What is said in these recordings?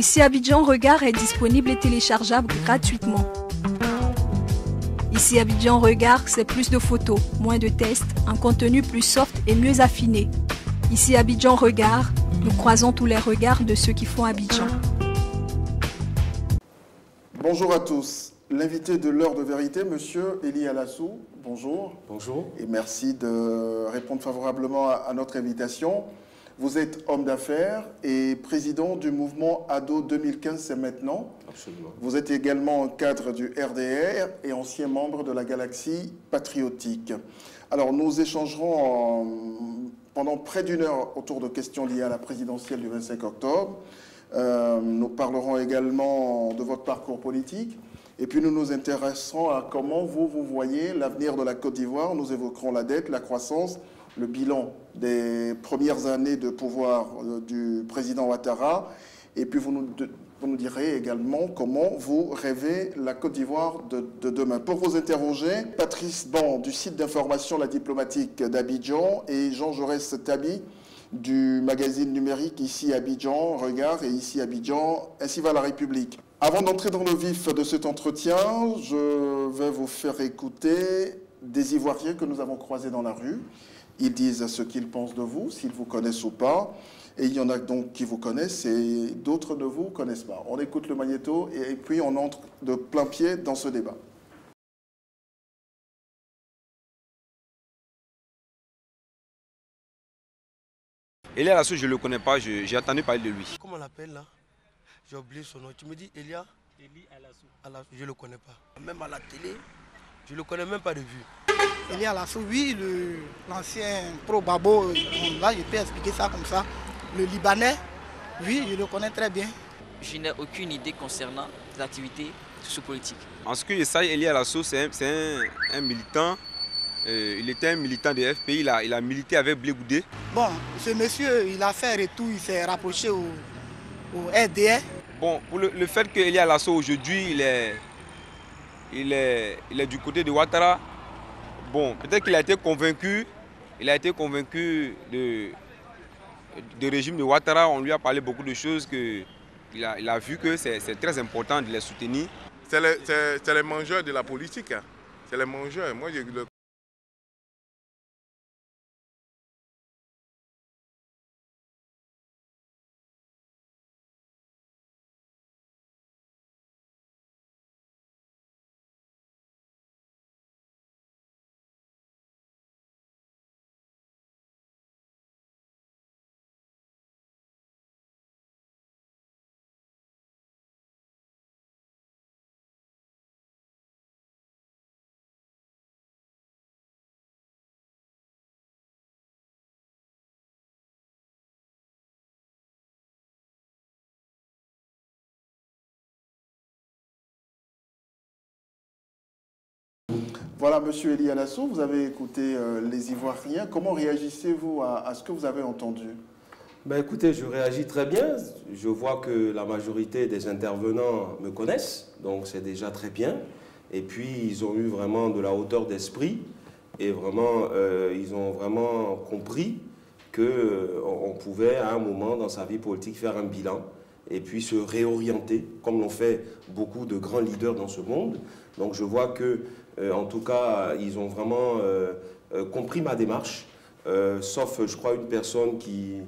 Ici Abidjan Regard est disponible et téléchargeable gratuitement. Ici Abidjan Regard, c'est plus de photos, moins de tests, un contenu plus soft et mieux affiné. Ici Abidjan Regard, nous croisons tous les regards de ceux qui font Abidjan. Bonjour à tous. L'invité de l'heure de vérité, Monsieur Eli Alassou, bonjour. Bonjour. Et merci de répondre favorablement à notre invitation. Vous êtes homme d'affaires et président du mouvement ADO 2015, c'est maintenant. Absolument. Vous êtes également cadre du RDR et ancien membre de la Galaxie Patriotique. Alors, nous échangerons pendant près d'une heure autour de questions liées à la présidentielle du 25 octobre. Nous parlerons également de votre parcours politique. Et puis, nous nous intéresserons à comment vous voyez l'avenir de la Côte d'Ivoire. Nous évoquerons la dette, la croissance, le bilan des premières années de pouvoir du président Ouattara. Et puis, vous nous direz également comment vous rêvez la Côte d'Ivoire de demain. Pour vous interroger, Patrice Ban du site d'information La Diplomatique d'Abidjan et Jean Jaurès Tabi du magazine numérique Ici Abidjan Regard et Ici Abidjan, ainsi va la République. Avant d'entrer dans le vif de cet entretien, je vais vous faire écouter des Ivoiriens que nous avons croisés dans la rue. Ils disent ce qu'ils pensent de vous, s'ils vous connaissent ou pas. Et il y en a donc qui vous connaissent et d'autres ne vous connaissent pas. On écoute le magnéto et puis on entre de plein pied dans ce débat. Elia Alassou, je ne le connais pas, j'ai entendu parler de lui. Comment on l'appelle là? J'ai oublié son nom. Tu me dis Elia? Eli Alassou. Je ne le connais pas. Même à la télé, je ne le connais même pas de vue. Eli Alassou, oui, l'ancien pro-Babo, là je peux expliquer ça comme ça. Le Libanais, oui, je le connais très bien. Je n'ai aucune idée concernant les activités sociopolitiques. En ce qui est ça, Elia Alassou, c'est un militant. Il était un militant de FPI, il a milité avec Blé Goudé. Bon, ce monsieur, il a fait retour, il s'est rapproché au RDR. Bon, pour le fait que Elia Alassou aujourd'hui, il est du côté de Ouattara. Bon, peut-être qu'il a été convaincu, du régime de Ouattara. On lui a parlé beaucoup de choses, il a vu que c'est très important de les soutenir. C'est les mangeurs de la politique, hein. C'est les mangeurs. Moi, Voilà, Monsieur Eli Alassou, vous avez écouté les Ivoiriens. Comment réagissez-vous à ce que vous avez entendu? Ben écoutez, je réagis très bien. Je vois que la majorité des intervenants me connaissent, donc c'est déjà très bien. Et puis, ils ont eu vraiment de la hauteur d'esprit et vraiment, ils ont vraiment compris qu'on pouvait, à un moment dans sa vie politique, faire un bilan et puis se réorienter, comme l'ont fait beaucoup de grands leaders dans ce monde. Donc, je vois que en tout cas, ils ont vraiment compris ma démarche, sauf, je crois, une personne qui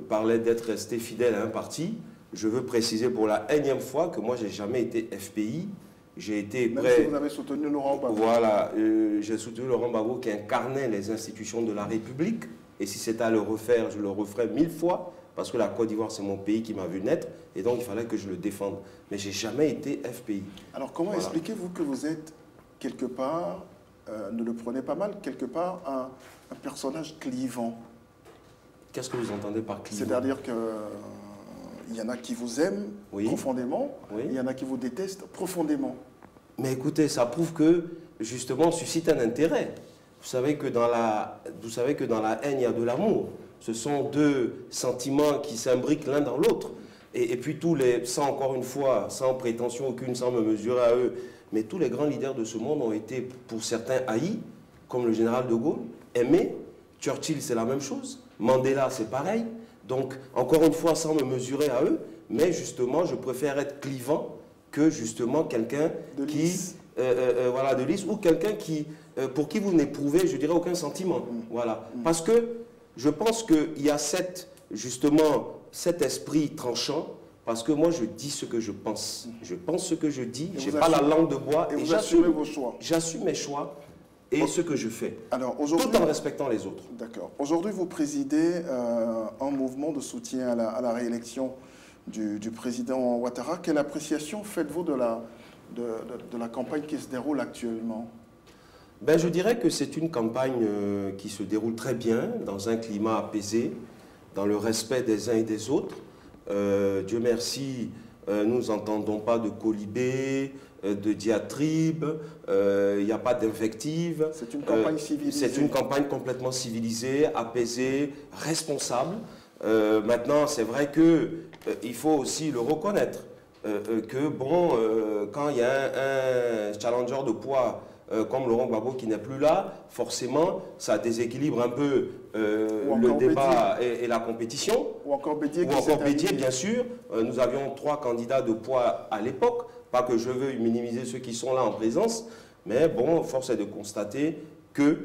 parlait d'être resté fidèle à un parti. Je veux préciser pour la énième fois que moi, je n'ai jamais été FPI. J'ai été Même prêt... si vous avez soutenu Laurent Gbagbo. Voilà, j'ai soutenu Laurent Gbagbo qui incarnait les institutions de la République. Et si c'était à le refaire, je le referais 1000 fois, parce que la Côte d'Ivoire, c'est mon pays qui m'a vu naître, et donc il fallait que je le défende. Mais je n'ai jamais été FPI. Alors, comment expliquez-vous que vous êtes quelque part, ne le prenez pas mal, quelque part un personnage clivant? Qu'est-ce que vous entendez par clivant? C'est-à-dire qu'il y en a qui vous aiment profondément, il y en a qui vous détestent profondément. Mais écoutez, ça prouve que, justement, on suscite un intérêt. Vous savez que dans la haine, il y a de l'amour. Ce sont deux sentiments qui s'imbriquent l'un dans l'autre. Et puis encore une fois, sans prétention aucune, sans me mesurer à eux, mais tous les grands leaders de ce monde ont été, pour certains, haïs, comme le général de Gaulle, aimés. Churchill, c'est la même chose. Mandela, c'est pareil. Donc, encore une fois, sans me mesurer à eux, mais justement, je préfère être clivant que justement quelqu'un qui... voilà, de lisse, ou quelqu'un qui, pour qui vous n'éprouvez, je dirais, aucun sentiment. Voilà. Parce que je pense qu'il y a justement cet esprit tranchant, parce que moi, je dis ce que je pense. Je pense ce que je dis, je n'ai pas la langue de bois, et j'assume vos choix. J'assume mes choix et ce que je fais, alors, tout en respectant les autres. D'accord. Aujourd'hui, vous présidez un mouvement de soutien à la réélection du président Ouattara. Quelle appréciation faites-vous de la campagne qui se déroule actuellement? Ben, je dirais que c'est une campagne qui se déroule très bien, dans un climat apaisé, dans le respect des uns et des autres. Dieu merci, nous n'entendons pas de colibés, de diatribes, il n'y a pas d'invectives. C'est une campagne civilisée. C'est une campagne complètement civilisée, apaisée, responsable. Maintenant, c'est vrai qu'il faut aussi le reconnaître, que bon, quand il y a un challenger de poids comme Laurent Gbagbo qui n'est plus là, forcément, ça déséquilibre un peu le débat et la compétition. Ou encore Bédier, bien sûr. Nous avions 3 candidats de poids à l'époque. Pas que je veux minimiser ceux qui sont là en présence, mais bon, force est de constater que,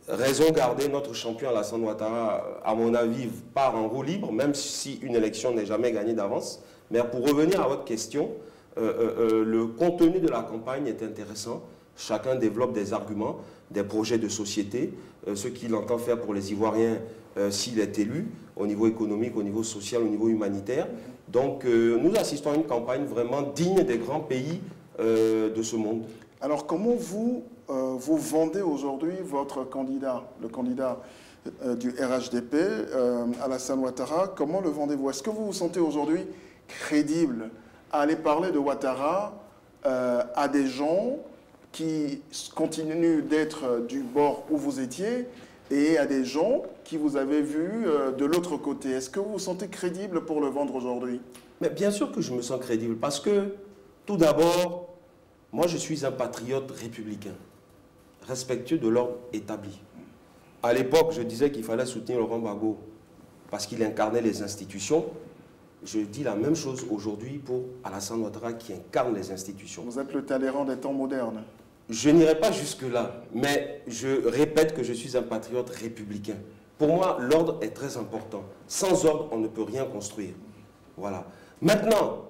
raison gardée, notre champion Alassane Ouattara, à mon avis, part en roue libre, même si une élection n'est jamais gagnée d'avance. Mais pour revenir à votre question, le contenu de la campagne est intéressant. Chacun développe des arguments, des projets de société, ce qu'il entend faire pour les Ivoiriens s'il est élu, au niveau économique, au niveau social, au niveau humanitaire. Donc nous assistons à une campagne vraiment digne des grands pays de ce monde. Alors comment vous vendez aujourd'hui votre candidat, le candidat du RHDP, Alassane Ouattara, comment le vendez-vous? Est-ce que vous vous sentez aujourd'hui crédible à aller parler de Ouattara à des gens qui continuent d'être du bord où vous étiez et à des gens qui vous avez vu de l'autre côté? Est-ce que vous vous sentez crédible pour le vendre aujourd'hui? Mais bien sûr que je me sens crédible parce que, tout d'abord, moi je suis un patriote républicain, respectueux de l'ordre établi. À l'époque, je disais qu'il fallait soutenir Laurent Gbagbo parce qu'il incarnait les institutions. Je dis la même chose aujourd'hui pour Alassane Ouattara qui incarne les institutions. Vous êtes le Talleyrand des temps modernes. Je n'irai pas jusque-là, mais je répète que je suis un patriote républicain. Pour moi, l'ordre est très important. Sans ordre, on ne peut rien construire. Voilà. Maintenant,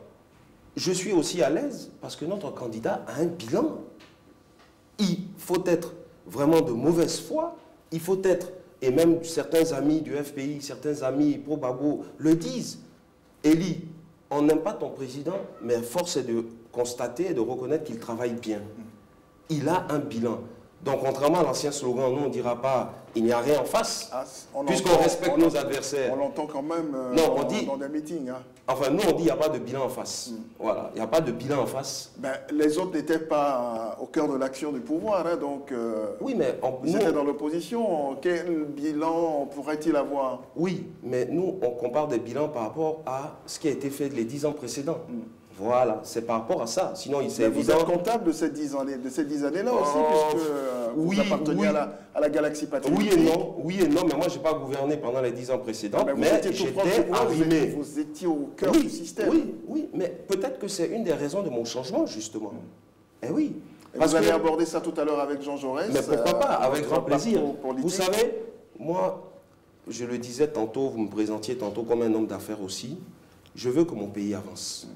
je suis aussi à l'aise parce que notre candidat a un bilan. Il faut être vraiment de mauvaise foi. Il faut être, et même certains amis du FPI, certains amis pro-Gbagbo le disent, Eli, on n'aime pas ton président, mais force est de constater et de reconnaître qu'il travaille bien. Il a un bilan. Donc, contrairement à l'ancien slogan, nous, on ne dira pas « il n'y a rien en face puisqu'on respecte nos adversaires. On l'entend quand même dans des meetings. Hein. Enfin, nous, on dit « il n'y a pas de bilan en face ». Voilà, il n'y a pas de bilan en face. Ben, les autres n'étaient pas au cœur de l'action du pouvoir, hein, donc oui, mais ils étaient dans l'opposition. Quel bilan pourrait-il avoir? Oui, mais nous, on compare des bilans par rapport à ce qui a été fait les 10 ans précédents. Voilà, c'est par rapport à ça. Sinon, il s'est évident. Vous êtes comptable de ces 10 années-là aussi, puisque vous apparteniez à la galaxie patriotique. Oui et non, mais moi, je n'ai pas gouverné pendant les 10 ans précédents, mais j'étais arrimé. Vous étiez au cœur du système. Oui, mais peut-être que c'est une des raisons de mon changement, justement. Eh oui. Vous allez aborder ça tout à l'heure avec Jean Jaurès. Mais pourquoi pas, avec grand plaisir. Vous savez, moi, je le disais tantôt, vous me présentiez tantôt comme un homme d'affaires aussi, je veux que mon pays avance.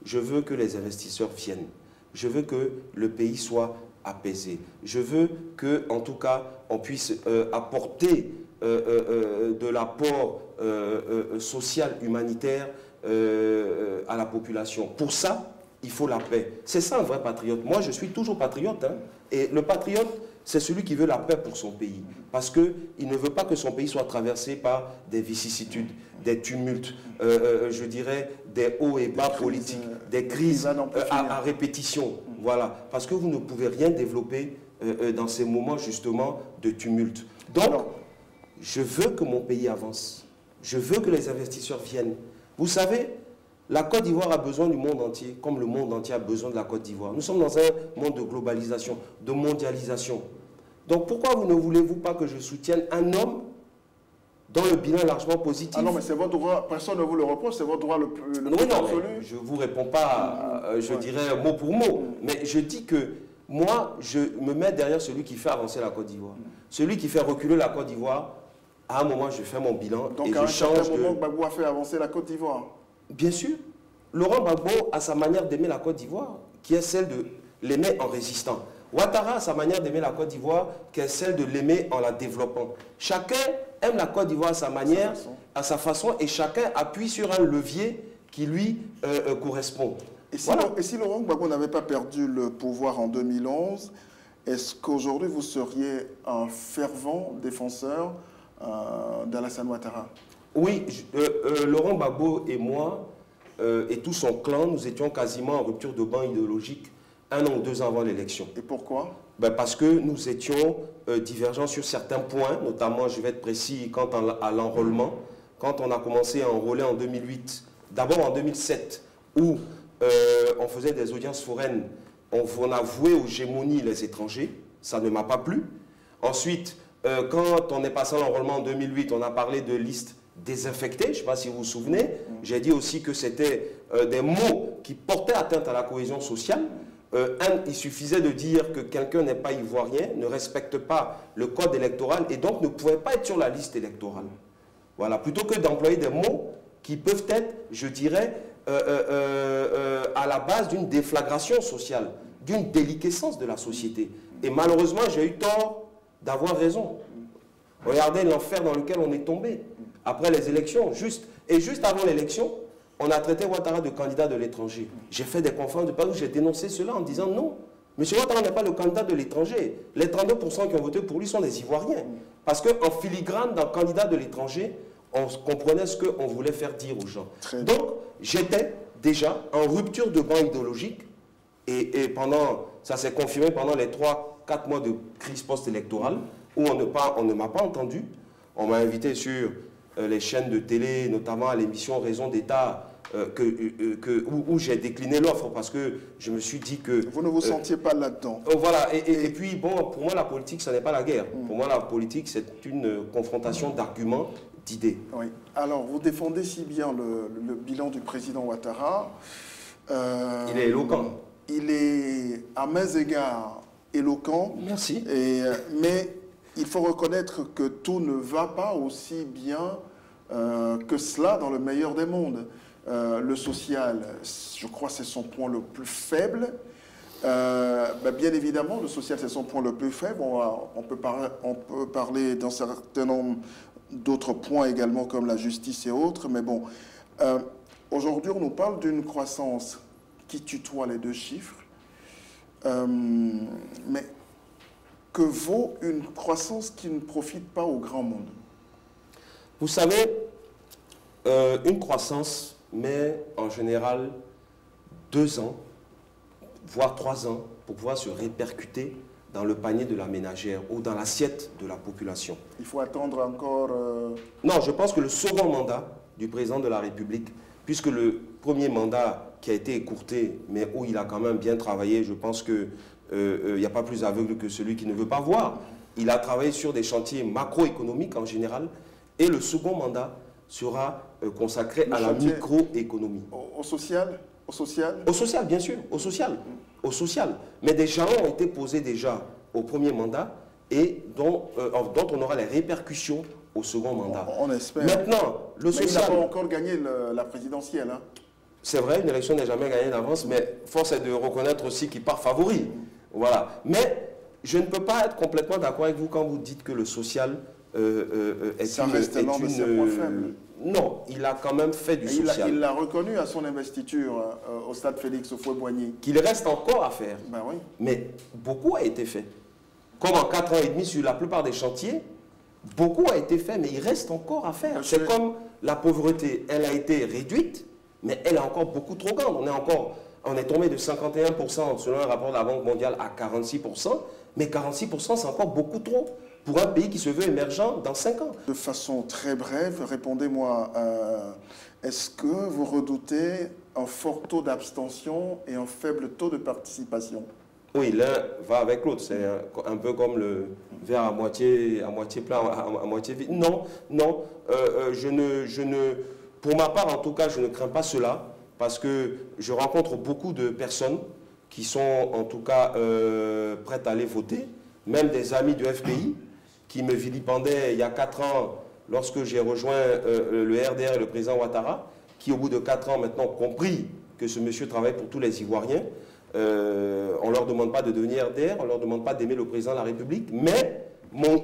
Je veux que les investisseurs viennent. Je veux que le pays soit apaisé. Je veux que, en tout cas, on puisse apporter de l'apport social, humanitaire à la population. Pour ça, il faut la paix. C'est ça un vrai patriote. Moi, je suis toujours patriote. Hein. Et le patriote, c'est celui qui veut la paix pour son pays. Parce qu'il ne veut pas que son pays soit traversé par des vicissitudes, des tumultes, je dirais des hauts et bas politiques, des crises à répétition. Voilà. Parce que vous ne pouvez rien développer dans ces moments justement de tumulte. Donc, je veux que mon pays avance. Je veux que les investisseurs viennent. Vous savez, la Côte d'Ivoire a besoin du monde entier, comme le monde entier a besoin de la Côte d'Ivoire. Nous sommes dans un monde de globalisation, de mondialisation. Donc pourquoi ne voulez-vous pas que je soutienne un homme dont le bilan est largement positif. Ah non, mais c'est votre droit, personne ne vous le reproche, c'est votre droit le plus absolu. Je ne vous réponds pas, je dirais mot pour mot, mais je dis que moi, je me mets derrière celui qui fait avancer la Côte d'Ivoire. Celui qui fait reculer la Côte d'Ivoire, à un moment, je fais mon bilan donc, et je change. Donc, à un certain moment, Gbagbo a fait avancer la Côte d'Ivoire. Bien sûr. Laurent Gbagbo a sa manière d'aimer la Côte d'Ivoire, qui est celle de l'aimer en résistant. Ouattara a sa manière d'aimer la Côte d'Ivoire, qui est celle de l'aimer en la développant. Chacun aime la Côte d'Ivoire à sa manière, à sa façon, et chacun appuie sur un levier qui lui correspond. Et si Laurent Gbagbo n'avait pas perdu le pouvoir en 2011, est-ce qu'aujourd'hui vous seriez un fervent défenseur d'Alassane Ouattara? Oui, Laurent Gbagbo et moi, et tout son clan, nous étions quasiment en rupture de banc idéologique 1 an ou 2 ans avant l'élection. Et pourquoi? Parce que nous étions divergents sur certains points, notamment, je vais être précis, quant à l'enrôlement. Quand on a commencé à enrôler en 2008, d'abord en 2007, où on faisait des audiences foraines, on a voué aux gémonies les étrangers, ça ne m'a pas plu. Ensuite, quand on est passé à l'enrôlement en 2008, on a parlé de listes désinfectées, je ne sais pas si vous vous souvenez. J'ai dit aussi que c'était des mots qui portaient atteinte à la cohésion sociale. Il suffisait de dire que quelqu'un n'est pas ivoirien, ne respecte pas le code électoral et donc ne pouvait pas être sur la liste électorale. Voilà, plutôt que d'employer des mots qui peuvent être, je dirais, à la base d'une déflagration sociale, d'une déliquescence de la société. Et malheureusement, j'ai eu tort d'avoir raison. Regardez l'enfer dans lequel on est tombé. Après les élections, juste avant l'élection, on a traité Ouattara de candidat de l'étranger. J'ai fait des conférences de presse où j'ai dénoncé cela en disant non. M. Ouattara n'est pas le candidat de l'étranger. Les 32% qui ont voté pour lui sont des Ivoiriens. Parce qu'en filigrane d'un candidat de l'étranger, on comprenait ce qu'on voulait faire dire aux gens. Donc, j'étais déjà en rupture de banc idéologique et ça s'est confirmé pendant les 3-4 mois de crise post-électorale où on ne m'a pas entendu. On m'a invité sur les chaînes de télé, notamment à l'émission Raison d'État, où j'ai décliné l'offre parce que je me suis dit que... Vous ne vous sentiez pas là-dedans. Voilà, et puis bon, pour moi la politique, ce n'est pas la guerre. Pour moi la politique, c'est une confrontation d'arguments, d'idées. Oui. Alors, vous défendez si bien le bilan du président Ouattara. Il est éloquent. Il est à mains égards éloquent. Merci. Mais il faut reconnaître que tout ne va pas aussi bien que cela dans le meilleur des mondes. Le social, je crois, c'est son point le plus faible. Bien évidemment, le social, c'est son point le plus faible. On peut parler d'un certain nombre d'autres points également, comme la justice et autres. Mais bon, aujourd'hui, on nous parle d'une croissance qui tutoie les 2 chiffres. Mais que vaut une croissance qui ne profite pas au grand monde? Vous savez, une croissance met en général 2 ans, voire 3 ans, pour pouvoir se répercuter dans le panier de la ménagère ou dans l'assiette de la population. Il faut attendre encore... Non, je pense que le second mandat du président de la République, puisque le premier mandat qui a été écourté, mais où il a quand même bien travaillé, je pense qu'il n'y a pas plus aveugle que celui qui ne veut pas voir. Il a travaillé sur des chantiers macroéconomiques en général, et le second mandat sera consacré à la microéconomie. Au social? Au social? Au social, bien sûr, au social. Au social. Mais des jalons ont été posés déjà au premier mandat et dont on aura les répercussions au second mandat. On espère. Maintenant, le social... Mais il n'a pas encore gagné la présidentielle. Hein. C'est vrai, une élection n'est jamais gagnée d'avance, mais force est de reconnaître aussi qu'il part favori. Voilà. Mais je ne peux pas être complètement d'accord avec vous quand vous dites que le social ça reste l'un de ses points faibles. Non, il a quand même fait du social. Il l'a reconnu à son investiture au stade Félix Houphouët-Boigny. Qu'il reste encore à faire. Ben oui. Mais beaucoup a été fait. Comme en 4 ans et demi sur la plupart des chantiers, beaucoup a été fait, mais il reste encore à faire. C'est comme la pauvreté, elle a été réduite, mais elle est encore beaucoup trop grande. On est tombé de 51% selon un rapport de la Banque mondiale à 46%, mais 46% c'est encore beaucoup trop pour un pays qui se veut émergent dans 5 ans. De façon très brève, répondez-moi, est-ce que vous redoutez un fort taux d'abstention et un faible taux de participation? Oui, l'un va avec l'autre. C'est un peu comme le verre à moitié plein, à moitié vide. Non, non, pour ma part, en tout cas, je ne crains pas cela, parce que je rencontre beaucoup de personnes qui sont, en tout cas, prêtes à aller voter, même des amis du FPI, qui me vilipendaient il y a 4 ans, lorsque j'ai rejoint le RDR et le président Ouattara, qui, au bout de 4 ans, maintenant, ont compris que ce monsieur travaille pour tous les Ivoiriens. On ne leur demande pas de devenir RDR, on ne leur demande pas d'aimer le président de la République, mais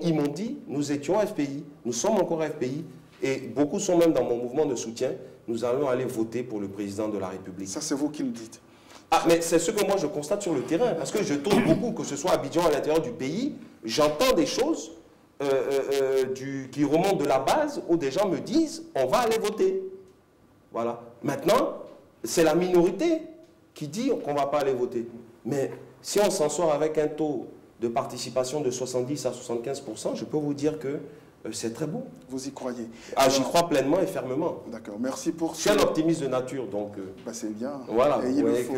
ils m'ont dit, nous étions FPI, nous sommes encore FPI, et beaucoup sont même dans mon mouvement de soutien, nous allons aller voter pour le président de la République. Ça, c'est vous qui le dites. Ah, mais c'est ce que moi je constate sur le terrain, parce que je tourne beaucoup, que ce soit à Abidjan, à l'intérieur du pays, j'entends des choses qui remontent de la base, où des gens me disent, on va aller voter. Voilà. Maintenant, c'est la minorité qui dit qu'on ne va pas aller voter. Mais si on s'en sort avec un taux de participation de 70 à 75%, je peux vous dire que c'est très bon. Vous y croyez? Ah, j'y crois pleinement et fermement. D'accord, merci pour Je suis un optimiste de nature, donc... c'est bien. Voilà. Et il le faut.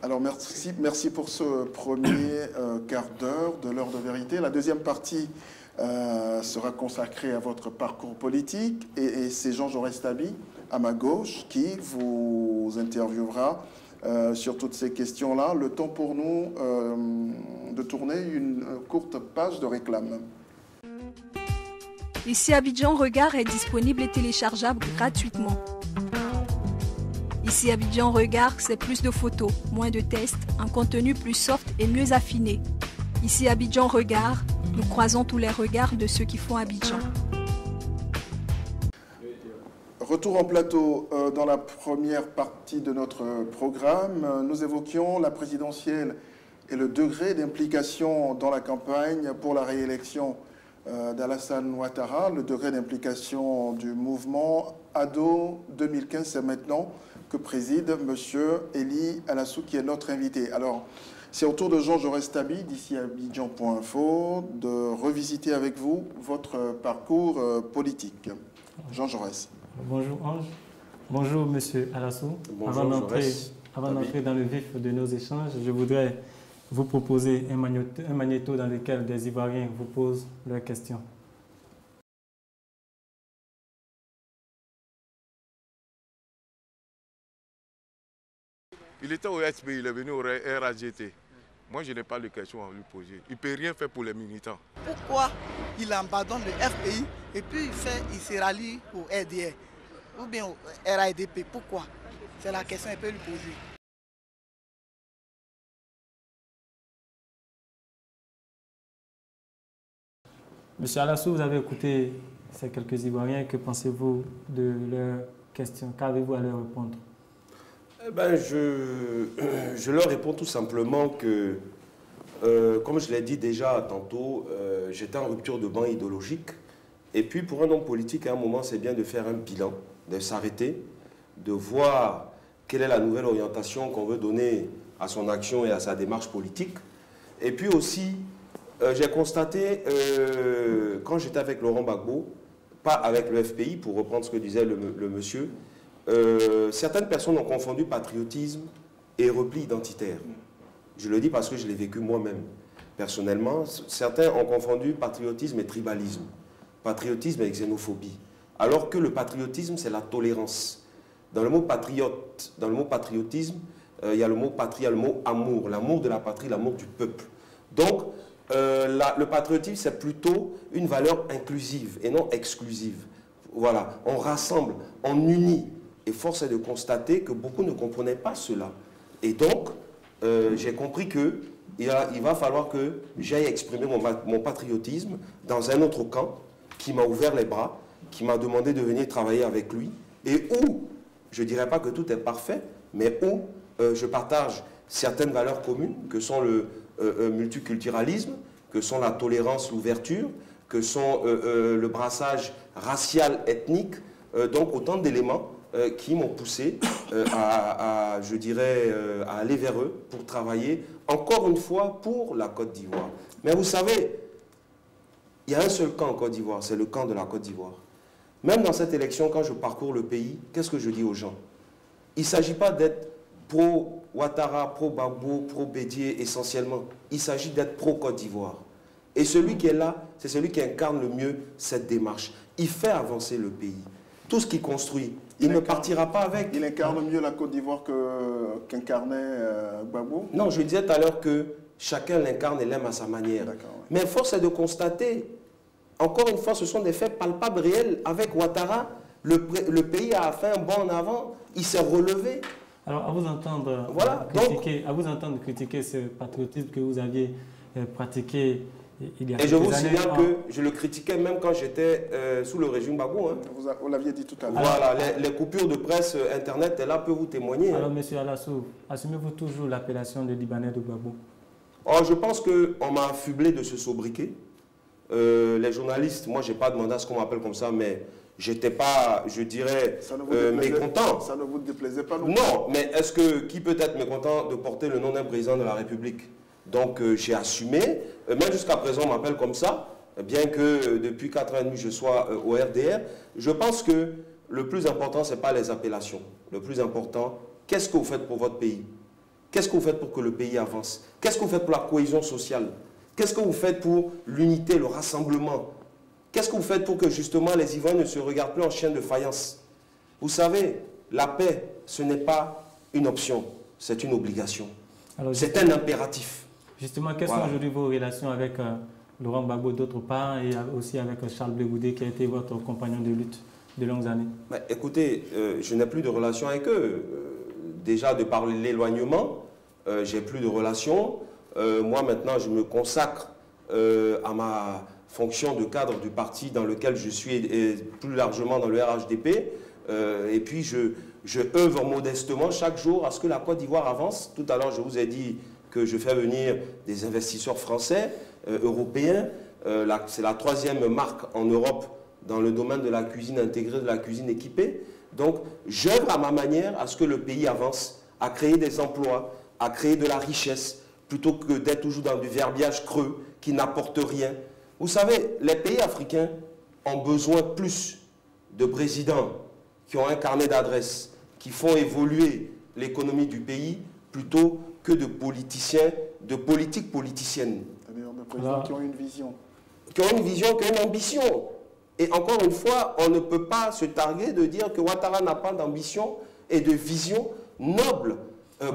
Alors, merci pour ce premier quart d'heure de l'heure de vérité. La deuxième partie sera consacrée à votre parcours politique. Et c'est Jean Jaurès Tabi, à ma gauche, qui vous interviewera sur toutes ces questions-là. Le temps pour nous de tourner une courte page de réclame. Ici Abidjan Regard est disponible et téléchargeable gratuitement. Ici Abidjan Regard, c'est plus de photos, moins de tests, un contenu plus soft et mieux affiné. Ici Abidjan Regard, nous croisons tous les regards de ceux qui font Abidjan. Retour en plateau. Dans la première partie de notre programme, nous évoquions la présidentielle et le degré d'implication dans la campagne pour la réélection d'Alassane Ouattara. Le degré d'implication du mouvement ADO 2015, c'est maintenant que préside M. Eli Alassou, qui est notre invité. Alors, c'est au tour de Jean Jaurès Tabi, d'ici Abidjan.info, de revisiter avec vous votre parcours politique. Jean Jaurès. Bonjour Ange. Bonjour Monsieur Alassou. Bonjour, Avant d'entrer dans le vif de nos échanges, je voudrais vous proposer un magnéto dans lequel des Ivoiriens vous posent leurs questions. Il était au SPI, il est venu au RAGT. Moi, je n'ai pas de questions à lui poser. Il ne peut rien faire pour les militants. Pourquoi il abandonne le FPI et puis il se rallie au RDR ou bien au RADP? Pourquoi? C'est la question qu'il peut lui poser. Monsieur Alassou, vous avez écouté ces quelques Ivoiriens. Que pensez-vous de leurs questions? Qu'avez-vous à leur répondre? Je leur réponds tout simplement que, comme je l'ai dit déjà tantôt, j'étais en rupture de banc idéologique. Et puis, pour un homme politique, à un moment, c'est bien de faire un bilan, de s'arrêter, de voir quelle est la nouvelle orientation qu'on veut donner à son action et à sa démarche politique. Et puis aussi, j'ai constaté, quand j'étais avec Laurent Gbagbo, pas avec le FPI, pour reprendre ce que disait le monsieur, certaines personnes ont confondu patriotisme et repli identitaire. Je le dis parce que je l'ai vécu moi-même. Personnellement, certains ont confondu patriotisme et tribalisme, patriotisme et xénophobie. Alors que le patriotisme, c'est la tolérance. Dans le mot patriote, dans le mot patriotisme, il y a le mot patrie, il y a le mot amour, l'amour de la patrie, l'amour du peuple. Donc, le patriotisme, c'est plutôt une valeur inclusive et non exclusive. Voilà, on rassemble, on unit. Et force est de constater que beaucoup ne comprenaient pas cela. Et donc, j'ai compris qu'il va falloir que j'aille exprimer mon patriotisme dans un autre camp qui m'a ouvert les bras, qui m'a demandé de venir travailler avec lui, et où, je ne dirais pas que tout est parfait, mais où je partage certaines valeurs communes, que sont le multiculturalisme, que sont la tolérance, l'ouverture, que sont le brassage racial, ethnique, donc autant d'éléments qui m'ont poussé à aller vers eux pour travailler, encore une fois, pour la Côte d'Ivoire. Mais vous savez, il y a un seul camp en Côte d'Ivoire, c'est le camp de la Côte d'Ivoire. Même dans cette élection, quand je parcours le pays, qu'est-ce que je dis aux gens? Il ne s'agit pas d'être pro Ouattara, pro-Gbagbo, pro-Bédié essentiellement. Il s'agit d'être pro-Côte d'Ivoire. Et celui qui est là, c'est celui qui incarne le mieux cette démarche. Il fait avancer le pays. Tout ce qu'il construit, il ne partira pas avec. Il incarne mieux la Côte d'Ivoire qu'incarnait Gbagbo? Non, je disais tout à l'heure que chacun l'incarne et l'aime à sa manière. Ouais. Mais force est de constater, encore une fois, ce sont des faits palpables, réels. Avec Ouattara, le pays a fait un bond en avant, il s'est relevé. Alors, à vous entendre, voilà, critiquer ce patriotisme que vous aviez pratiqué il y a quelques années. Et je vous signale que je le critiquais même quand j'étais sous le régime Gbagbo. Hein. Vous l'aviez dit tout à l'heure. Voilà, les coupures de presse Internet, là, peuvent vous témoigner. Alors, M. Alassou, assumez-vous toujours l'appellation de Libanais de Gbagbo? Oh, je pense qu'on m'a affublé de ce sobriquet. Les journalistes, moi, je n'ai pas demandé à ce qu'on m'appelle comme ça, mais je n'étais pas, je dirais, mécontent. Ça ne vous déplaisait pas non? Non, mais est-ce que qui peut être mécontent de porter le nom d'un président de la République? Donc, j'ai assumé. Même jusqu'à présent, on m'appelle comme ça, bien que depuis 4 ans et demi, je sois au RDR. Je pense que le plus important, ce n'est pas les appellations. Le plus important, qu'est-ce que vous faites pour votre pays? Qu'est-ce que vous faites pour que le pays avance? Qu'est-ce que vous faites pour la cohésion sociale? Qu'est-ce que vous faites pour l'unité, le rassemblement? Qu'est-ce que vous faites pour que justement les Ivoiriens ne se regardent plus en chien de faïence? Vous savez, la paix, ce n'est pas une option, c'est une obligation. C'est un impératif. Justement, quelles sont aujourd'hui vos relations avec Laurent Gbagbo d'autre part et aussi avec Charles Blé Goudé qui a été votre compagnon de lutte de longues années? Écoutez, je n'ai plus de relation avec eux. Déjà, de par l'éloignement, j'ai plus de relations. Moi, maintenant, je me consacre à ma fonction de cadre du parti dans lequel je suis et plus largement dans le RHDP. Et puis, je œuvre modestement chaque jour à ce que la Côte d'Ivoire avance. Tout à l'heure, je vous ai dit que je fais venir des investisseurs français, européens. C'est la 3e marque en Europe dans le domaine de la cuisine intégrée, de la cuisine équipée. Donc, j'œuvre à ma manière à ce que le pays avance, à créer des emplois, à créer de la richesse, plutôt que d'être toujours dans du verbiage creux qui n'apporte rien. Vous savez, les pays africains ont besoin plus de présidents qui ont un carnet d'adresses, qui font évoluer l'économie du pays, plutôt que de politiciens, de politiques politiciennes. C'est-à-dire de présidents qui ont une vision. Qui ont une vision, qui ont une ambition. Et encore une fois, on ne peut pas se targuer de dire que Ouattara n'a pas d'ambition et de vision noble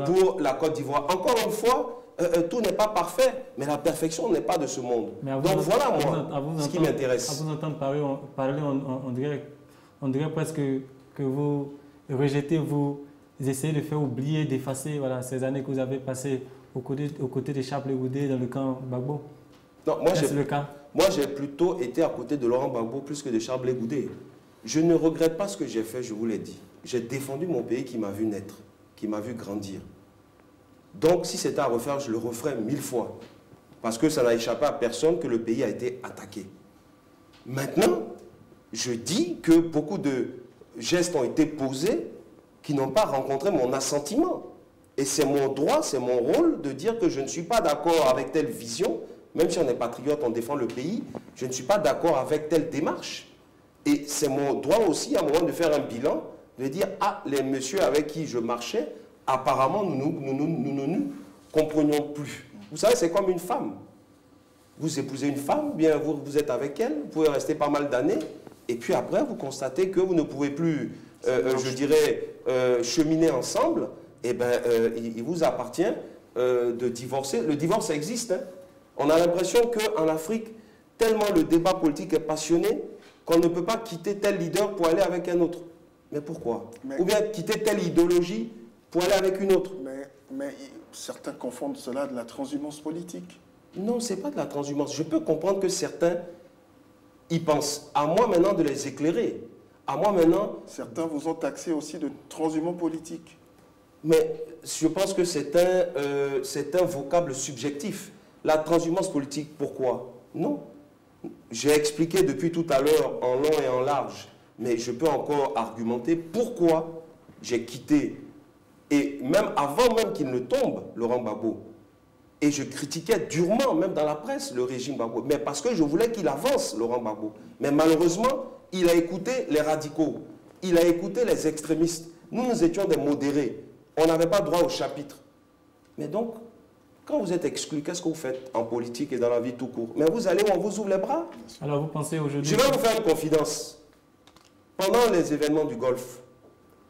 pour la Côte d'Ivoire. Encore une fois, tout n'est pas parfait, mais la perfection n'est pas de ce monde. Donc voilà, moi, ce qui m'intéresse. À vous entendre parler on dirait presque que vous rejetez, vous essayez de faire oublier, d'effacer ces années que vous avez passées aux côtés de Charles Blé Goudé dans le camp Gbagbo. Non, moi, j'ai plutôt été à côté de Laurent Gbagbo plus que de Charles Blé Goudé. Je ne regrette pas ce que j'ai fait, je vous l'ai dit. J'ai défendu mon pays qui m'a vu naître, qui m'a vu grandir. Donc, si c'était à refaire, je le referais 1000 fois. Parce que ça n'a échappé à personne que le pays a été attaqué. Maintenant, je dis que beaucoup de gestes ont été posés qui n'ont pas rencontré mon assentiment. Et c'est mon droit, c'est mon rôle de dire que je ne suis pas d'accord avec telle vision. Même si on est patriote, on défend le pays, je ne suis pas d'accord avec telle démarche. Et c'est mon droit aussi, à un moment, de faire un bilan, de dire, ah, les messieurs avec qui je marchais, apparemment, nous ne nous comprenions plus. Vous savez, c'est comme une femme. Vous épousez une femme, bien vous êtes avec elle, vous pouvez rester pas mal d'années, et puis après, vous constatez que vous ne pouvez plus, je dirais, cheminer ensemble, et bien, il vous appartient de divorcer. Le divorce existe, hein. On a l'impression qu'en Afrique, tellement le débat politique est passionné qu'on ne peut pas quitter tel leader pour aller avec un autre. Mais pourquoi? Ou bien quitter telle idéologie pour aller avec une autre. Mais certains confondent cela de la transhumance politique. Non, ce n'est pas de la transhumance. Je peux comprendre que certains y pensent. À moi maintenant de les éclairer. À moi maintenant... Certains vous ont taxé aussi de transhumant politique. Mais je pense que c'est un vocable subjectif. La transhumance politique, pourquoi? Non. J'ai expliqué depuis tout à l'heure en long et en large, mais je peux encore argumenter pourquoi j'ai quitté, et même avant même qu'il ne tombe, Laurent Gbagbo. Et je critiquais durement, même dans la presse, le régime Gbagbo. Mais parce que je voulais qu'il avance, Laurent Gbagbo. Mais malheureusement, il a écouté les radicaux. Il a écouté les extrémistes. Nous étions des modérés. On n'avait pas droit au chapitre. Mais donc, quand vous êtes exclu, qu'est-ce que vous faites en politique et dans la vie tout court? Mais vous allez où on vous ouvre les bras? Alors vous pensez aujourd'hui... Je vais vous faire une confidence. Pendant les événements du Golfe,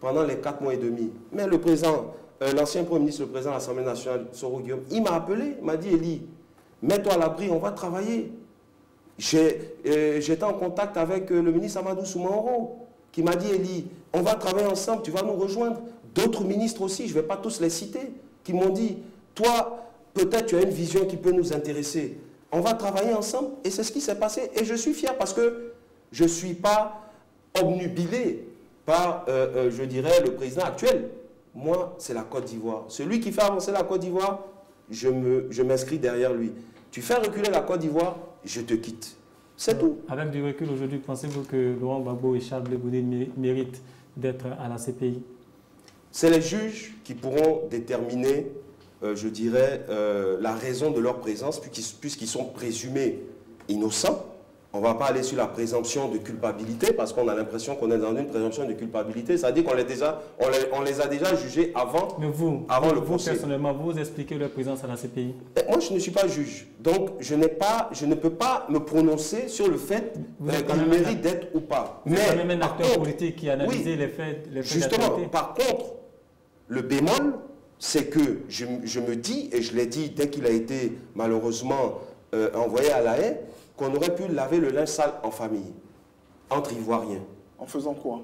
pendant les 4 mois et demi, mais le président, l'ancien Premier ministre, le président de l'Assemblée nationale, Soro Guillaume, il m'a appelé, il m'a dit, Eli, mets-toi à l'abri, on va travailler. J'étais en contact avec le ministre Amadou Soumaoro, qui m'a dit, Eli, on va travailler ensemble, tu vas nous rejoindre. D'autres ministres aussi, je ne vais pas tous les citer, qui m'ont dit, toi, peut-être tu as une vision qui peut nous intéresser. On va travailler ensemble, et c'est ce qui s'est passé. Et je suis fier parce que je ne suis pas obnubilé par, je dirais, le président actuel. Moi, c'est la Côte d'Ivoire. Celui qui fait avancer la Côte d'Ivoire, je m'inscris derrière lui. Tu fais reculer la Côte d'Ivoire, je te quitte. C'est tout. Avec du recul aujourd'hui, pensez-vous que Laurent Gbagbo et Charles Blé Goudé méritent d'être à la CPI? C'est les juges qui pourront déterminer, je dirais, la raison de leur présence, puisqu'ils sont présumés innocents. On ne va pas aller sur la présomption de culpabilité, parce qu'on a l'impression qu'on est dans une présomption de culpabilité. C'est-à-dire qu'on les a déjà jugés avant, avant le procès. Personnellement, vous expliquez leur présence à la CPI? Moi, je ne suis pas juge. Donc, je ne peux pas me prononcer sur le fait qu'ils méritent d'être ou pas. Mais quand même un acteur politique qui analyse les faits. Justement, par contre, le bémol, c'est que je me dis, et je l'ai dit dès qu'il a été malheureusement envoyé à La Haye, qu'on aurait pu laver le linge sale en famille, entre Ivoiriens. En faisant quoi?